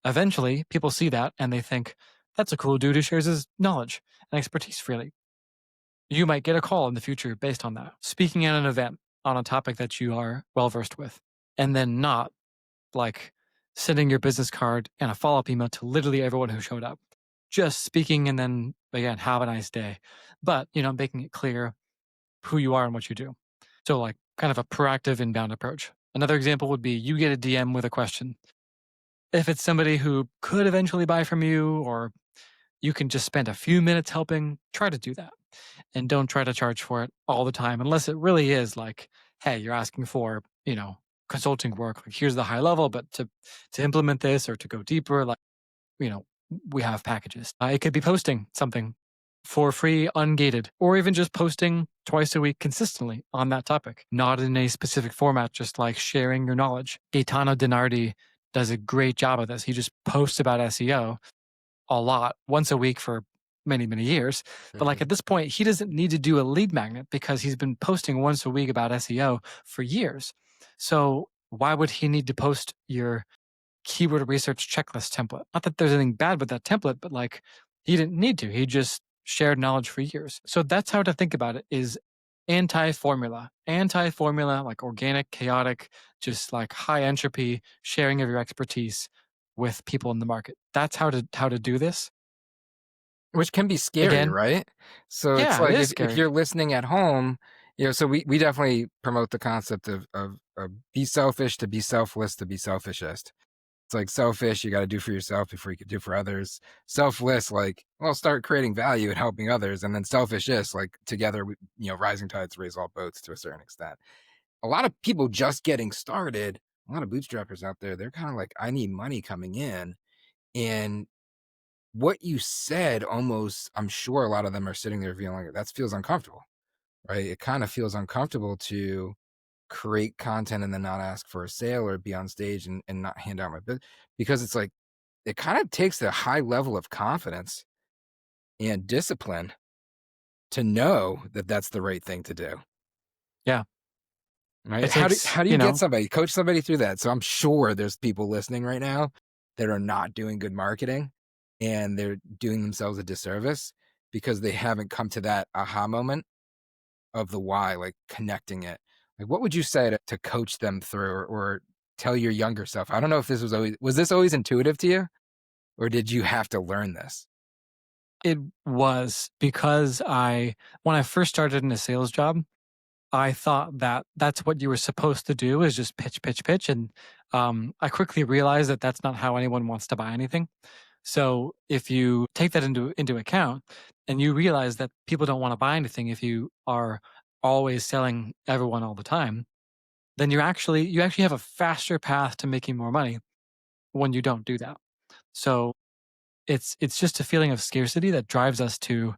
Eventually, people see that and they think, that's a cool dude who shares his knowledge and expertise freely. You might get a call in the future based on that. Speaking at an event on a topic that you are well versed with, and then not like sending your business card and a follow up email to literally everyone who showed up. Just speaking and then again, have a nice day. But, making it clear who you are and what you do. So, like, kind of a proactive inbound approach. Another example would be you get a DM with a question. If it's somebody who could eventually buy from you, or you can just spend a few minutes helping, try to do that. And don't try to charge for it all the time, unless it really is like, hey, you're asking for, consulting work. Like, here's the high level, but to implement this or to go deeper, like, you know, we have packages. It could be posting something for free, ungated, or even just posting twice a week consistently on that topic, not in a specific format, just like sharing your knowledge. Gaetano Dinardi does a great job of this. He just posts about SEO a lot, once a week for many, many years. But like Mhm. at this point, he doesn't need to do a lead magnet because he's been posting once a week about SEO for years. So why would he need to post your keyword research checklist template? Not that there's anything bad with that template, but like he didn't need to. He just shared knowledge for years. So that's how to think about it, is anti-formula. Anti-formula, like organic, chaotic, just like high entropy, sharing of your expertise with people in the market. That's how to do this. Which can be scary, Again, right? So it's yeah, it like is if scary. you're listening at home, so we definitely promote the concept of be selfish to be selfless to be selfishest. It's like selfish, you got to do for yourself before you can do for others. Selfless, like, well, start creating value and helping others. And then selfishness, like together, rising tides raise all boats to a certain extent. A lot of people just getting started, a lot of bootstrappers out there, they're kind of like, I need money coming in. And what you said almost, I'm sure a lot of them are sitting there feeling like that feels uncomfortable, right? It kind of feels uncomfortable to create content and then not ask for a sale or be on stage and not hand out my business, because it's like, it kind of takes a high level of confidence and discipline to know that that's the right thing to do. Yeah. Right? It How do takes, how do you get somebody, coach somebody through that? So I'm sure there's people listening right now that are not doing good marketing and they're doing themselves a disservice because they haven't come to that aha moment of the why, like connecting it. Like, what would you say to coach them through, or tell your younger self? I don't know if this was this always intuitive to you, or did you have to learn this? it was because when I first started in a sales job, I thought that that's what you were supposed to do is just pitch, pitch, pitch. And I quickly realized that that's not how anyone wants to buy anything. So if you take that into account and you realize that people don't want to buy anything if you are always selling everyone all the time, then you actually have a faster path to making more money when you don't do that. So it's just a feeling of scarcity that drives us to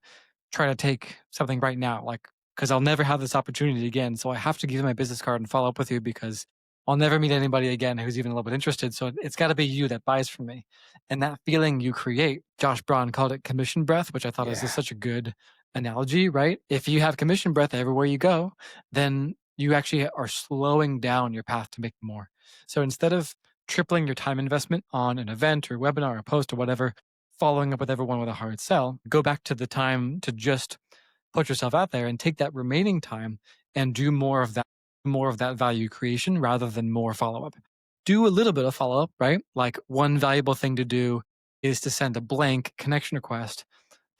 try to take something right now, like, because I'll never have this opportunity again. So I have to give you my business card and follow up with you because I'll never meet anybody again who's even a little bit interested. So it's got to be you that buys from me. And that feeling you create, Josh Braun called it commission breath, which I thought is Yeah. such a good analogy, right? If you have commission breath everywhere you go, then you actually are slowing down your path to make more. So instead of tripling your time investment on an event or webinar or post or whatever, following up with everyone with a hard sell, go back to the time to just put yourself out there and take that remaining time and do more of that value creation rather than more follow up. Do a little bit of follow up, right? Like one valuable thing to do is to send a blank connection request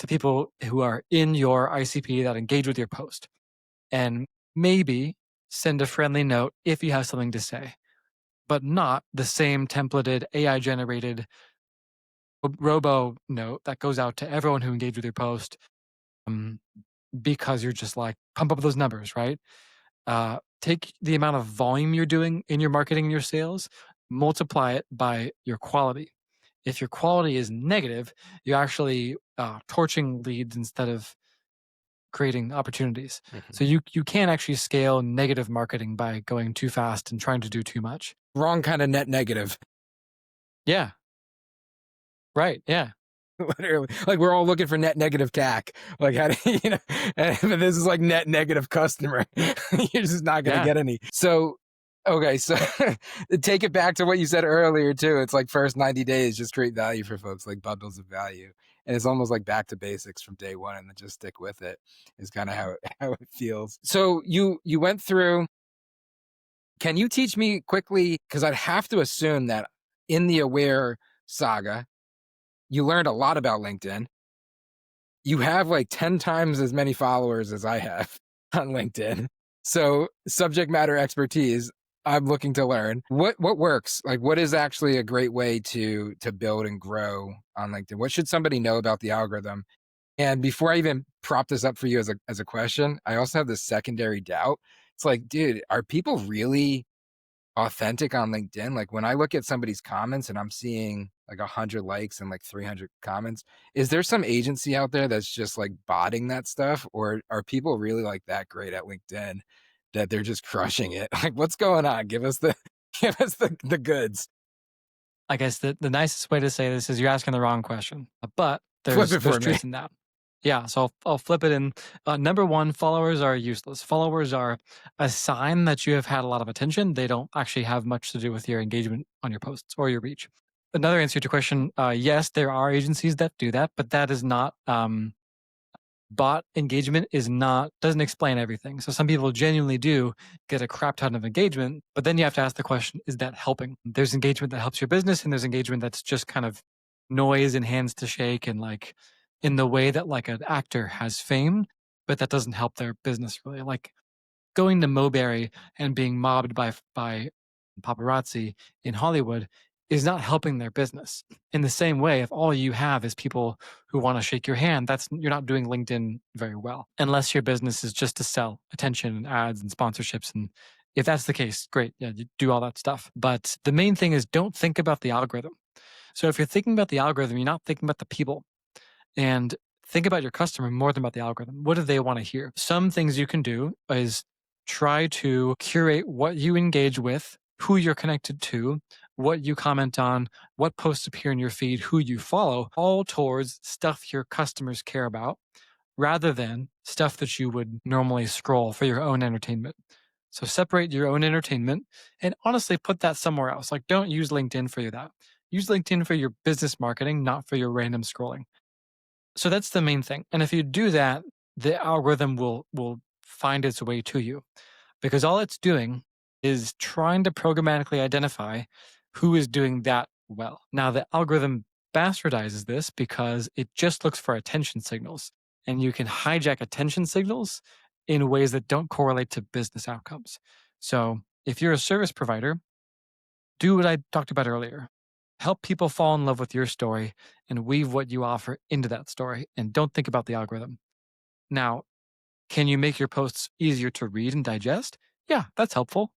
to people who are in your ICP that engage with your post, and maybe send a friendly note if you have something to say, but not the same templated AI generated robo note that goes out to everyone who engaged with your post, um, because you're just like, pump up those numbers, right? Take the amount of volume you're doing in your marketing and your sales, multiply it by your quality. If your quality is negative, you're actually torching leads instead of creating opportunities. Mhm. So you can't actually scale negative marketing by going too fast and trying to do too much. Wrong kind of net negative. Yeah. Right. Yeah. Literally, like we're all looking for net negative CAC. Like, how do but this is like net negative customer. You're just not going to Yeah. get any. So, okay, so take it back to what you said earlier too. It's like first 90 days, just create value for folks, like bundles of value, and it's almost like back to basics from day one, and then just stick with it. Is kind of how it feels. So you went through. Can you teach me quickly? Because I'd have to assume that in the Aware saga, you learned a lot about LinkedIn. You have like 10 times as many followers as I have on LinkedIn. So subject matter expertise, I'm looking to learn. What works? Like, what is actually a great way to build and grow on LinkedIn? What should somebody know about the algorithm? And before I even prop this up for you as a question, I also have this secondary doubt. It's like, dude, are people really authentic on LinkedIn? Like when I look at somebody's comments and I'm seeing like 100 likes and like 300 comments, is there some agency out there that's just like botting that stuff? Or are people really like that great at LinkedIn that they're just crushing it? Like what's going on? Give us the, give us the goods. I guess the nicest way to say this is you're asking the wrong question, but Flip there's it for me. truth in that. Yeah, so I'll flip it in. Number one, followers are useless. Followers are a sign that you have had a lot of attention. They don't actually have much to do with your engagement on your posts or your reach. Another answer to your question, yes, there are agencies that do that, but that is not bot engagement doesn't explain everything. So some people genuinely do get a crap ton of engagement, but then you have to ask the question, is that helping? There's engagement that helps your business and there's engagement that's just kind of noise and hands to shake and like in the way that like an actor has fame, but that doesn't help their business really. Like going to Moberry and being mobbed by paparazzi in Hollywood is not helping their business. In the same way, if all you have is people who want to shake your hand, you're not doing LinkedIn very well, unless your business is just to sell attention and ads and sponsorships. And if that's the case, great, yeah, you do all that stuff. But the main thing is don't think about the algorithm. So if you're thinking about the algorithm, you're not thinking about the people. And think about your customer more than about the algorithm. What do they want to hear? Some things you can do is try to curate what you engage with, who you're connected to, what you comment on, what posts appear in your feed, who you follow, all towards stuff your customers care about, rather than stuff that you would normally scroll for your own entertainment. So separate your own entertainment and honestly put that somewhere else. Like don't use LinkedIn for that. Use LinkedIn for your business marketing, not for your random scrolling. So that's the main thing. And if you do that, the algorithm will find its way to you, because all it's doing is trying to programmatically identify who is doing that well. Now, the algorithm bastardizes this because it just looks for attention signals, and you can hijack attention signals in ways that don't correlate to business outcomes. So if you're a service provider, do what I talked about earlier. Help people fall in love with your story and weave what you offer into that story, and don't think about the algorithm. Now, can you make your posts easier to read and digest? Yeah, that's helpful.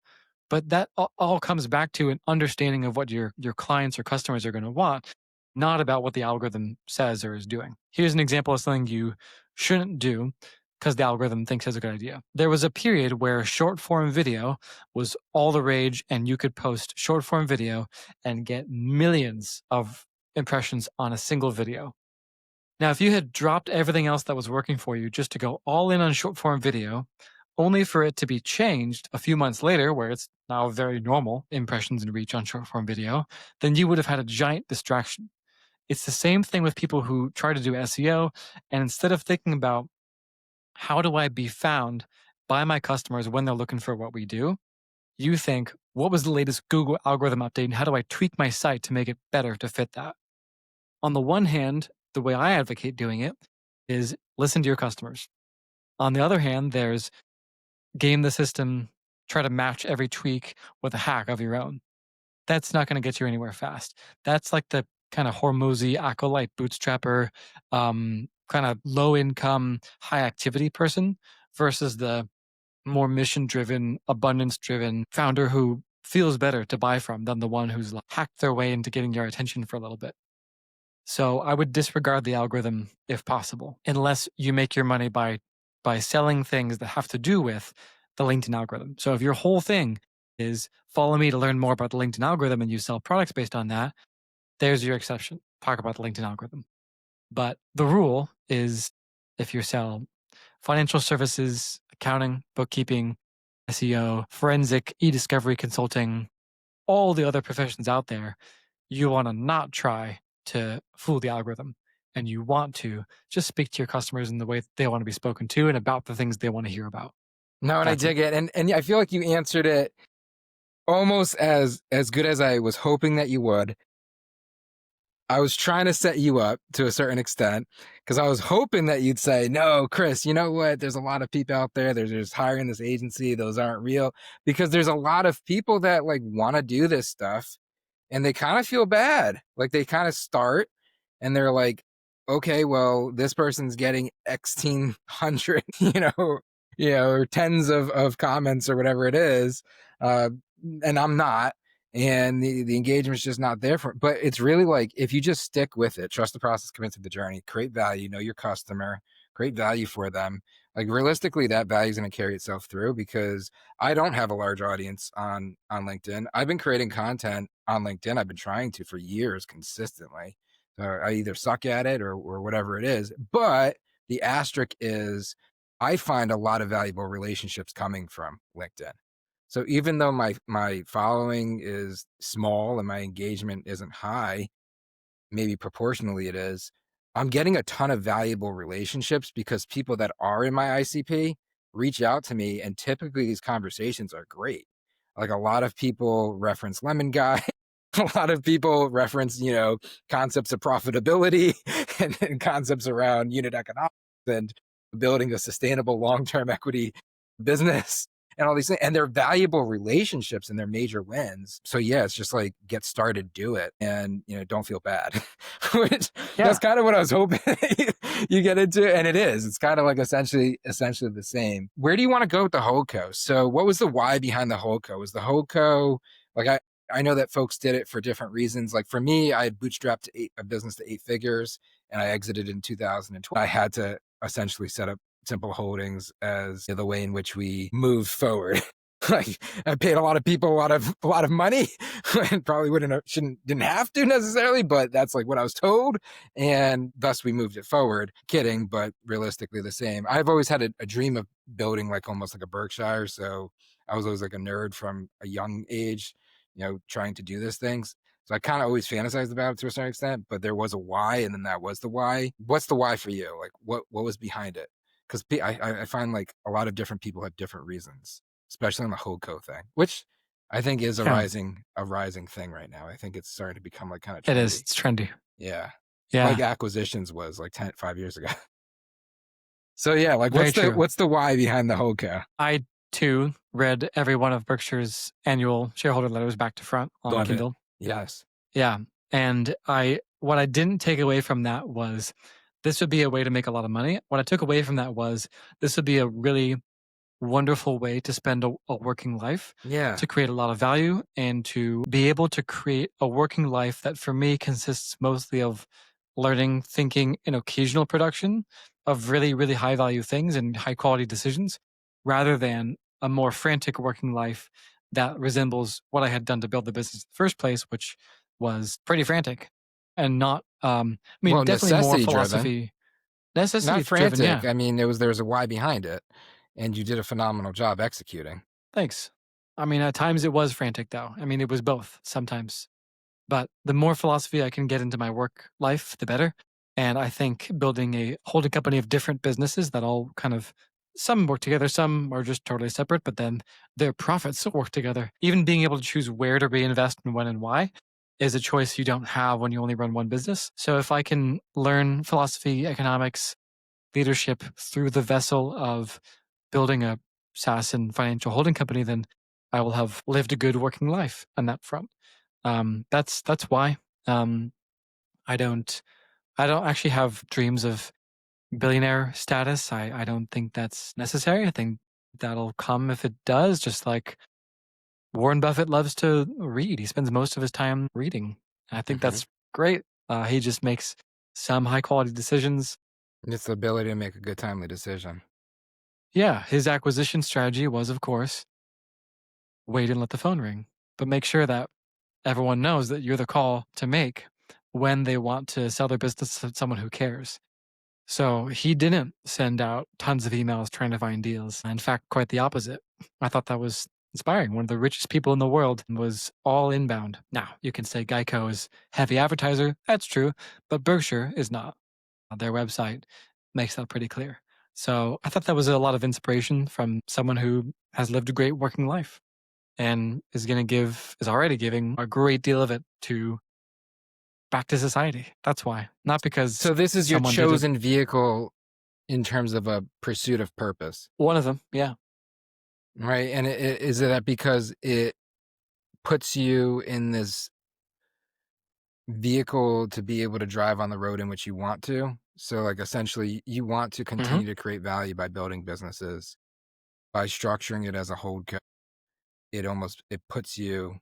But that all comes back to an understanding of what your clients or customers are going to want, not about what the algorithm says or is doing. Here's an example of something you shouldn't do because the algorithm thinks it's a good idea. There was a period where short form video was all the rage, and you could post short form video and get millions of impressions on a single video. Now, if you had dropped everything else that was working for you just to go all in on short form video, only for it to be changed a few months later, where it's now very normal impressions and reach on short form video, then you would have had a giant distraction. It's the same thing with people who try to do SEO, and instead of thinking about how do I be found by my customers when they're looking for what we do, you think, what was the latest Google algorithm update and how do I tweak my site to make it better to fit that? On the one hand, the way I advocate doing it is listen to your customers. On the other hand, there's game the system, try to match every tweak with a hack of your own. That's not going to get you anywhere fast. That's like the kind of Hormozy acolyte bootstrapper, kind of low income, high activity person versus the more mission driven, abundance driven founder who feels better to buy from than the one who's like hacked their way into getting your attention for a little bit. So I would disregard the algorithm if possible, unless you make your money by selling things that have to do with the LinkedIn algorithm. So if your whole thing is follow me to learn more about the LinkedIn algorithm and you sell products based on that, there's your exception. Talk about the LinkedIn algorithm. But the rule is if you sell financial services, accounting, bookkeeping, SEO, forensic, e-discovery consulting, all the other professions out there, you want to not try to fool the algorithm. And you want to just speak to your customers in the way they want to be spoken to and about the things they want to hear about. No, and I dig it. And I feel like you answered it almost as good as I was hoping that you would. I was trying to set you up to a certain extent because I was hoping that you'd say, no, Chris, you know what? There's a lot of people out there. They're just hiring this agency. Those aren't real, because there's a lot of people that like want to do this stuff and they kind of feel bad. Like they kind of start and they're like, okay, well, this person's getting X hundred, or tens of comments or whatever it is. And I'm not. And the engagement's just not there for it. But it's really like, if you just stick with it, trust the process, commit to the journey, create value, know your customer, create value for them. Like realistically, that value is going to carry itself through, because I don't have a large audience on LinkedIn. I've been creating content on LinkedIn. I've been trying to for years consistently. So I either suck at it or whatever it is. But the asterisk is I find a lot of valuable relationships coming from LinkedIn. So even though my following is small and my engagement isn't high, maybe proportionally it is, I'm getting a ton of valuable relationships because people that are in my ICP reach out to me, and typically these conversations are great. Like a lot of people reference Lemon Guy. A lot of people reference, concepts of profitability. and concepts around unit economics and building a sustainable long-term equity business and all these things. And they're valuable relationships and they're major wins. So yeah, it's just like get started, do it, and don't feel bad. Which that's kind of what I was hoping you get into. And it is. It's kind of like essentially the same. Where do you want to go with the HoldCo? So what was the why behind the HoldCo? Was the HoldCo like I know that folks did it for different reasons. Like for me, I had bootstrapped a business to 8 figures and I exited in 2012. I had to essentially set up Simple Holdings as the way in which we moved forward. Like I paid a lot of people a lot of money and probably didn't have to necessarily, but that's like what I was told. And thus we moved it forward. Kidding, but realistically the same. I've always had a dream of building like almost like a Berkshire. So I was always like a nerd from a young age, trying to do these things. So I kind of always fantasized about it to a certain extent, but there was a why, and then that was the why. What's the why for you? Like what was behind it? Because I find like a lot of different people have different reasons, especially on the HoldCo thing, which I think is a rising thing right now. I think it's starting to become like kind of trendy. It is. It's trendy. Yeah. Like acquisitions was like 5 years ago. So yeah, like what's the why behind the HoldCo? I too read every one of Berkshire's annual shareholder letters back to front on Kindle. Yes. Yeah. And what I didn't take away from that was this would be a way to make a lot of money. What I took away from that was this would be a really wonderful way to spend a working life, to create a lot of value and to be able to create a working life that for me consists mostly of learning, thinking, and occasional production of really, really high value things and high quality decisions, rather than a more frantic working life that resembles what I had done to build the business in the first place, which was pretty frantic and not, definitely more philosophy. Necessity not frantic. Driven, yeah. I mean, there was a why behind it, and you did a phenomenal job executing. Thanks. I mean, at times it was frantic, though. I mean, it was both sometimes. But the more philosophy I can get into my work life, the better. And I think building a holding company of different businesses that all kind of, some work together, some are just totally separate, but then their profits work together. Even being able to choose where to reinvest and when and why is a choice you don't have when you only run one business. So if I can learn philosophy, economics, leadership through the vessel of building a SaaS and financial holding company, then I will have lived a good working life on that front. That's why. I don't actually have dreams of billionaire status. I don't think that's necessary. I think that'll come if it does, just like Warren Buffett loves to read. He spends most of his time reading. I think that's great. He just makes some high quality decisions. It's the ability to make a good timely decision. Yeah, his acquisition strategy was, of course, wait and let the phone ring, but make sure that everyone knows that you're the call to make when they want to sell their business to someone who cares. So he didn't send out tons of emails trying to find deals. In fact, quite the opposite. I thought that was inspiring. One of the richest people in the world was all inbound. Now, you can say Geico is heavy advertiser. That's true, but Berkshire is not. Their website makes that pretty clear. So I thought that was a lot of inspiration from someone who has lived a great working life and is already giving a great deal of it back to society. That's why. Not because. So this is your chosen vehicle in terms of a pursuit of purpose. One of them, yeah. Right. And is it that because it puts you in this vehicle to be able to drive on the road in which you want to? So like essentially you want to continue to create value by building businesses, by structuring it as a HoldCo. It puts you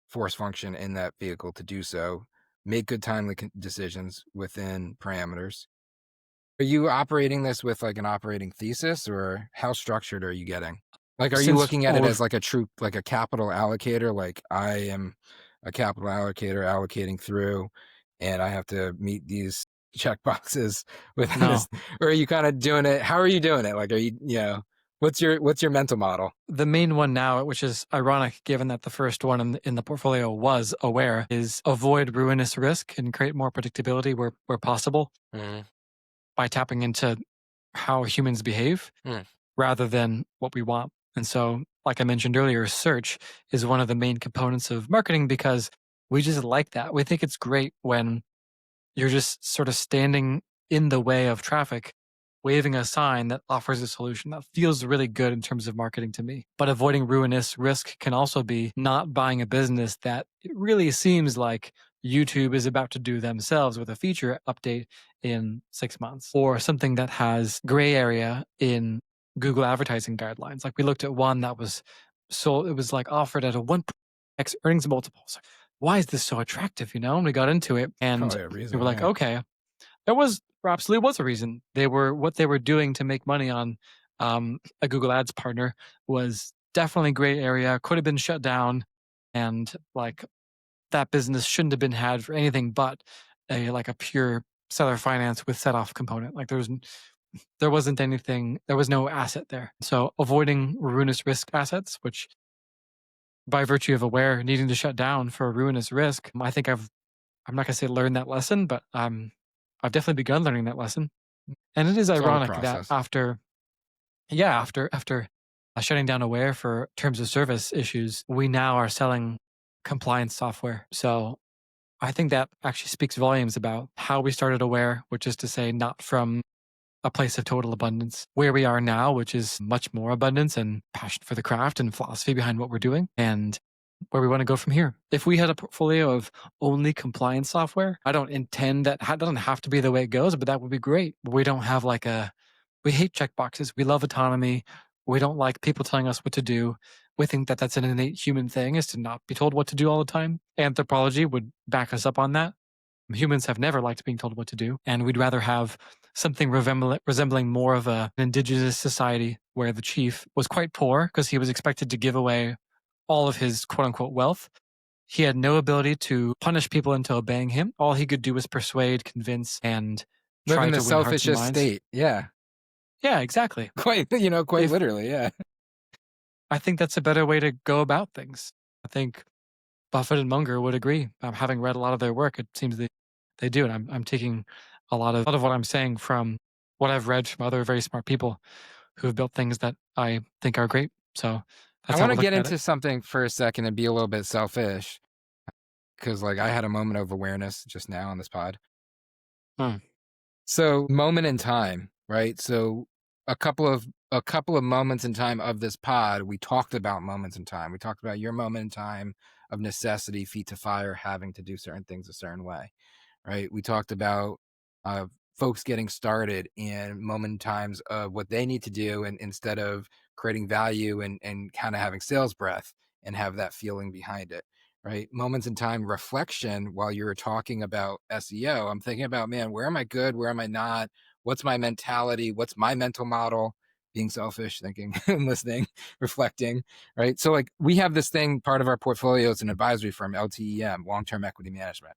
force function in that vehicle to do so, make good timely decisions within parameters. Are you operating this with like an operating thesis, or how structured are you getting? Like, are you looking at it as like a capital allocator? Like I am a capital allocator allocating through, and I have to meet these check boxes within this, or are you kind of doing it? How are you doing it? Like, are you, what's your mental model? The main one now, which is ironic given that the first one in the portfolio was aware, is avoid ruinous risk and create more predictability where possible by tapping into how humans behave rather than what we want. And so, like I mentioned earlier, search is one of the main components of marketing because we just like that. We think it's great when you're just sort of standing in the way of traffic, waving a sign that offers a solution. That feels really good in terms of marketing to me. But avoiding ruinous risk can also be not buying a business that it really seems like YouTube is about to do themselves with a feature update in 6 months, or something that has gray area in Google advertising guidelines. Like we looked at one that was sold, it was like offered at a 1x earnings multiple. So why is this so attractive? And we got into it and Probably a we reason. were like, Yeah. okay, there absolutely was a reason. What they were doing to make money on a Google Ads partner was definitely gray area, could have been shut down, and like that business shouldn't have been had for anything but a pure seller finance with set off component. Like there wasn't anything, there was no asset there. So avoiding ruinous risk assets, which by virtue of Aware needing to shut down for a ruinous risk, I think I'm not gonna say learned that lesson, but I've definitely begun learning that lesson. And it is It's all a ironic that process. after shutting down Aware for terms of service issues, we now are selling compliance software. So I think that actually speaks volumes about how we started Aware, which is to say, not from a place of total abundance, where we are now, which is much more abundance and passion for the craft and philosophy behind what we're doing, and where we want to go from here. If we had a portfolio of only compliance software, I don't intend that doesn't have to be the way it goes, but that would be great. We don't have we hate checkboxes. We love autonomy. We don't like people telling us what to do. We think that that's an innate human thing, is to not be told what to do all the time. Anthropology would back us up on that. Humans have never liked being told what to do, and we'd rather have something resembling more of an indigenous society where the chief was quite poor because he was expected to give away all of his quote unquote wealth. He had no ability to punish people into obeying him. All he could do was persuade, convince, and Live try in the to win hearts and selfishest minds. state. Yeah. Yeah, exactly. Quite If literally. Yeah. I think that's a better way to go about things. I think Buffett and Munger would agree. Having read a lot of their work, it seems they do, and I'm taking a lot of what I'm saying from what I've read from other very smart people who have built things that I think are great. So I that's how want we're to get looking at it. into something for a second and be a little bit selfish because, like, I had a moment of awareness just now on this pod. Hmm. So, moment in time, right? So, a couple of moments in time of this pod, we talked about moments in time. We talked about your moment in time of necessity, feet to fire, having to do certain things a certain way, right? We talked about folks getting started in moment in times of what they need to do, and instead of creating value and kind of having sales breath and have that feeling behind it, right? Moments in time reflection. While you were talking about SEO, I'm thinking about, man, where am I good? Where am I not? What's my mentality? What's my mental model? Being selfish, thinking and listening, reflecting, right? So, like, we have this thing, part of our portfolio, it's an advisory firm, LTEM, long-term equity management.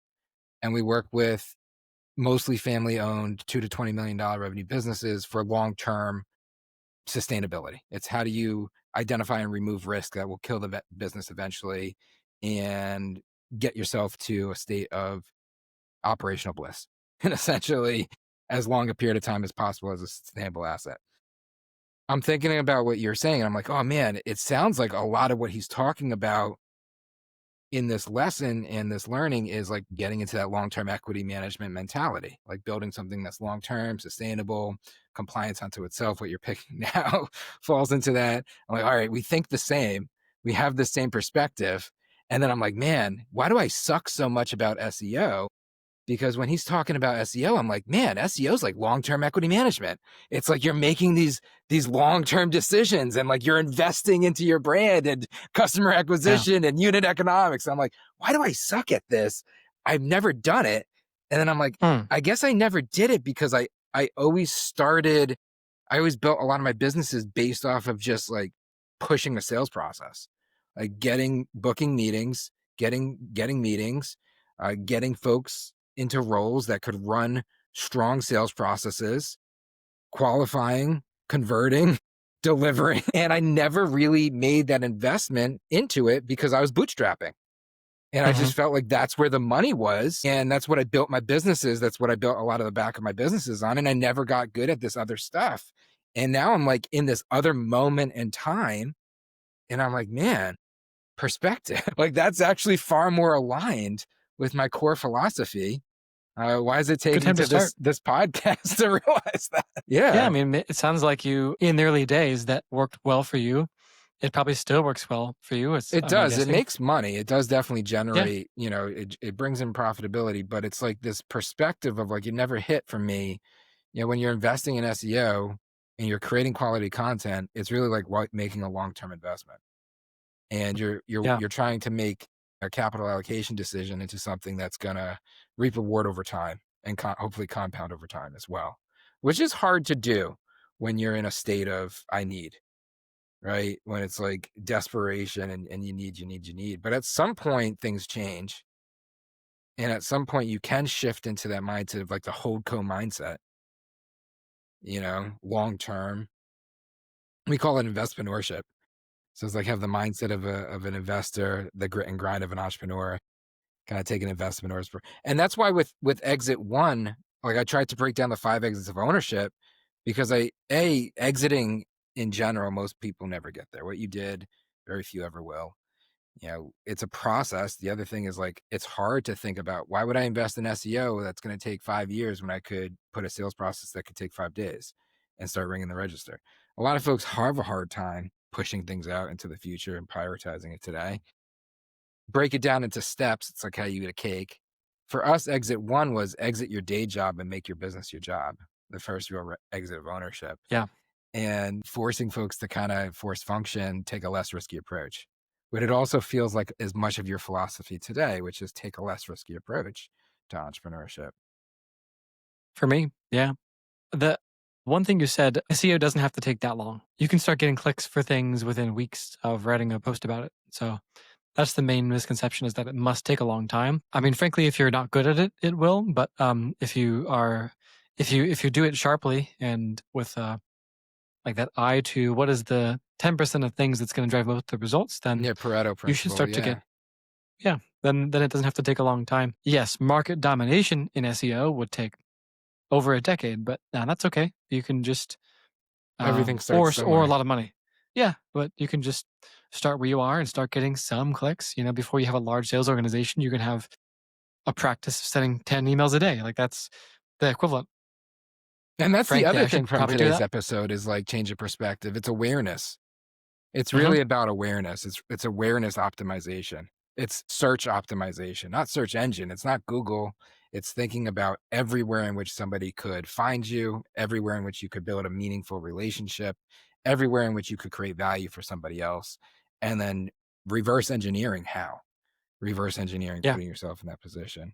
And we work with mostly family owned $2 to $20 million revenue businesses for long-term sustainability. It's how do you identify and remove risk that will kill the business eventually and get yourself to a state of operational bliss and essentially as long a period of time as possible as a sustainable asset. I'm thinking about what you're saying, and I'm like, oh man, it sounds like a lot of what he's talking about in this lesson and this learning is like getting into that long-term equity management mentality, like building something that's long-term, sustainable, compliance unto itself. What you're picking now falls into that. I'm like, all right, we think the same. We have the same perspective. And then I'm like, man, why do I suck so much about SEO? Because when he's talking about SEO, I'm like, man, SEO is like long-term equity management. It's like you're making these long-term decisions and like you're investing into your brand and customer acquisition and unit economics. I'm like, why do I suck at this? I've never done it. And then I'm like, Hmm. I guess I never did it because I always built a lot of my businesses based off of just like pushing a sales process, like booking meetings, getting meetings, getting folks into roles that could run strong sales processes, qualifying, converting, delivering. And I never really made that investment into it because I was bootstrapping. And I just felt like that's where the money was. And that's what I built my businesses. That's what I built a lot of the back of my businesses on. And I never got good at this other stuff. And now I'm like in this other moment in time. And I'm like, man, perspective. Like that's actually far more aligned with my core philosophy Why is it Good taking time to to start. this podcast to realize that? Yeah, I Yeah, mean, it sounds like you in the early days that worked well for you. It probably still works well for you. It's it my does. It guessing. makes money. It does definitely Yeah, generate, it brings in profitability, but it's like this perspective of like, it never hit for me. When you're investing in SEO and you're creating quality content, it's really like making a long-term investment. And yeah. you're trying to make a capital allocation decision into something that's gonna reap reward over time and hopefully compound over time as well, which is hard to do when you're in a state of I need, right? When it's like desperation and you need. But at some point things change. And at some point you can shift into that mindset of like the HoldCo mindset, long term. We call it investpreneurship. So it's like have the mindset of an investor, the grit and grind of an entrepreneur, kind of take an investment or and that's why with exit one, like I tried to break down the 5 exits of ownership because exiting in general, most people never get there. What you did, very few ever will. It's a process. The other thing is like it's hard to think about why would I invest in SEO that's going to take 5 years when I could put a sales process that could take 5 days and start ringing the register. A lot of folks have a hard time pushing things out into the future and prioritizing it today. Break it down into steps. It's like how you eat a cake. For us, exit one was exit your day job and make your business your job. The first real exit of ownership, Yeah. and forcing folks to kind of force function, take a less risky approach. But it also feels like as much of your philosophy today, which is take a less risky approach to entrepreneurship. For me, yeah. The one thing you said, SEO doesn't have to take that long. You can start getting clicks for things within weeks of writing a post about it. So that's the main misconception, is that it must take a long time. I mean, frankly, if you're not good at it, it will. But if you do it sharply and with like that eye to what is the 10% of things that's going to drive most of the results, then Yeah, Pareto you should principle. start to Yeah. get, yeah. Then it doesn't have to take a long time. Yes, market domination in SEO would take over a decade, but that's okay. You can just Everything starts or a somewhere. lot of money. Yeah, but you can just start where you are and start getting some clicks. Before you have a large sales organization, you can have a practice of sending 10 emails a day. Like that's the equivalent. And that's the Frankly, other I thing should from probably do today's that. episode is like change of perspective. It's awareness. It's Hmm. really about awareness. It's awareness optimization. It's search optimization, not search engine. It's not Google. It's thinking about everywhere in which somebody could find you, everywhere in which you could build a meaningful relationship, everywhere in which you could create value for somebody else, and then reverse engineering how. Reverse engineering, Yeah, putting yourself in that position.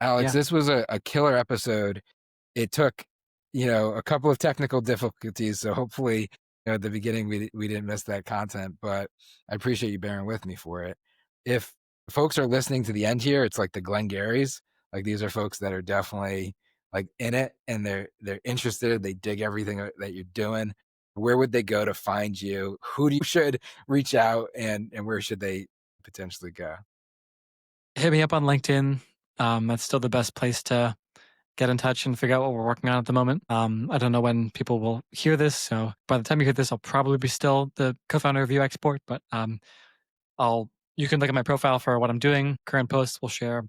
Alex, yeah. this was a killer episode. It took, a couple of technical difficulties. So hopefully, at the beginning, we didn't miss that content, but I appreciate you bearing with me for it. If folks are listening to the end here, it's like the Glengarrys. Like these are folks that are definitely like in it and they're interested. They dig everything that you're doing. Where would they go to find you? Who do you should reach out and where should they potentially go? Hit me up on LinkedIn. That's still the best place to get in touch and figure out what we're working on at the moment. I don't know when people will hear this, so by the time you hear this, I'll probably be still the co-founder of Vuexport. But I'll you can look at my profile for what I'm doing. Current posts will share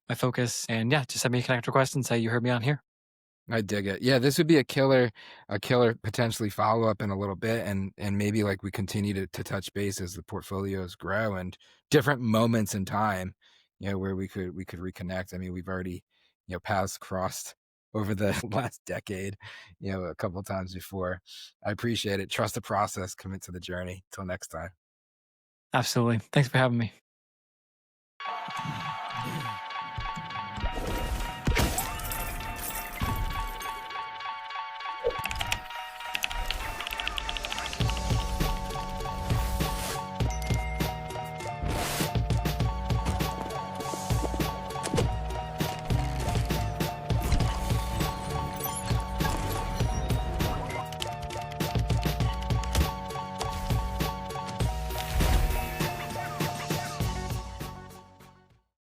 my focus, and yeah, just send me a connect request and say you heard me on here. I dig it. Yeah, this would be a killer potentially follow up in a little bit, and maybe like we continue to touch base as the portfolios grow and different moments in time, where we could reconnect. I mean, we've already, paths crossed over the last decade, a couple of times before. I appreciate it. Trust the process, commit to the journey. Till next time. Absolutely. Thanks for having me.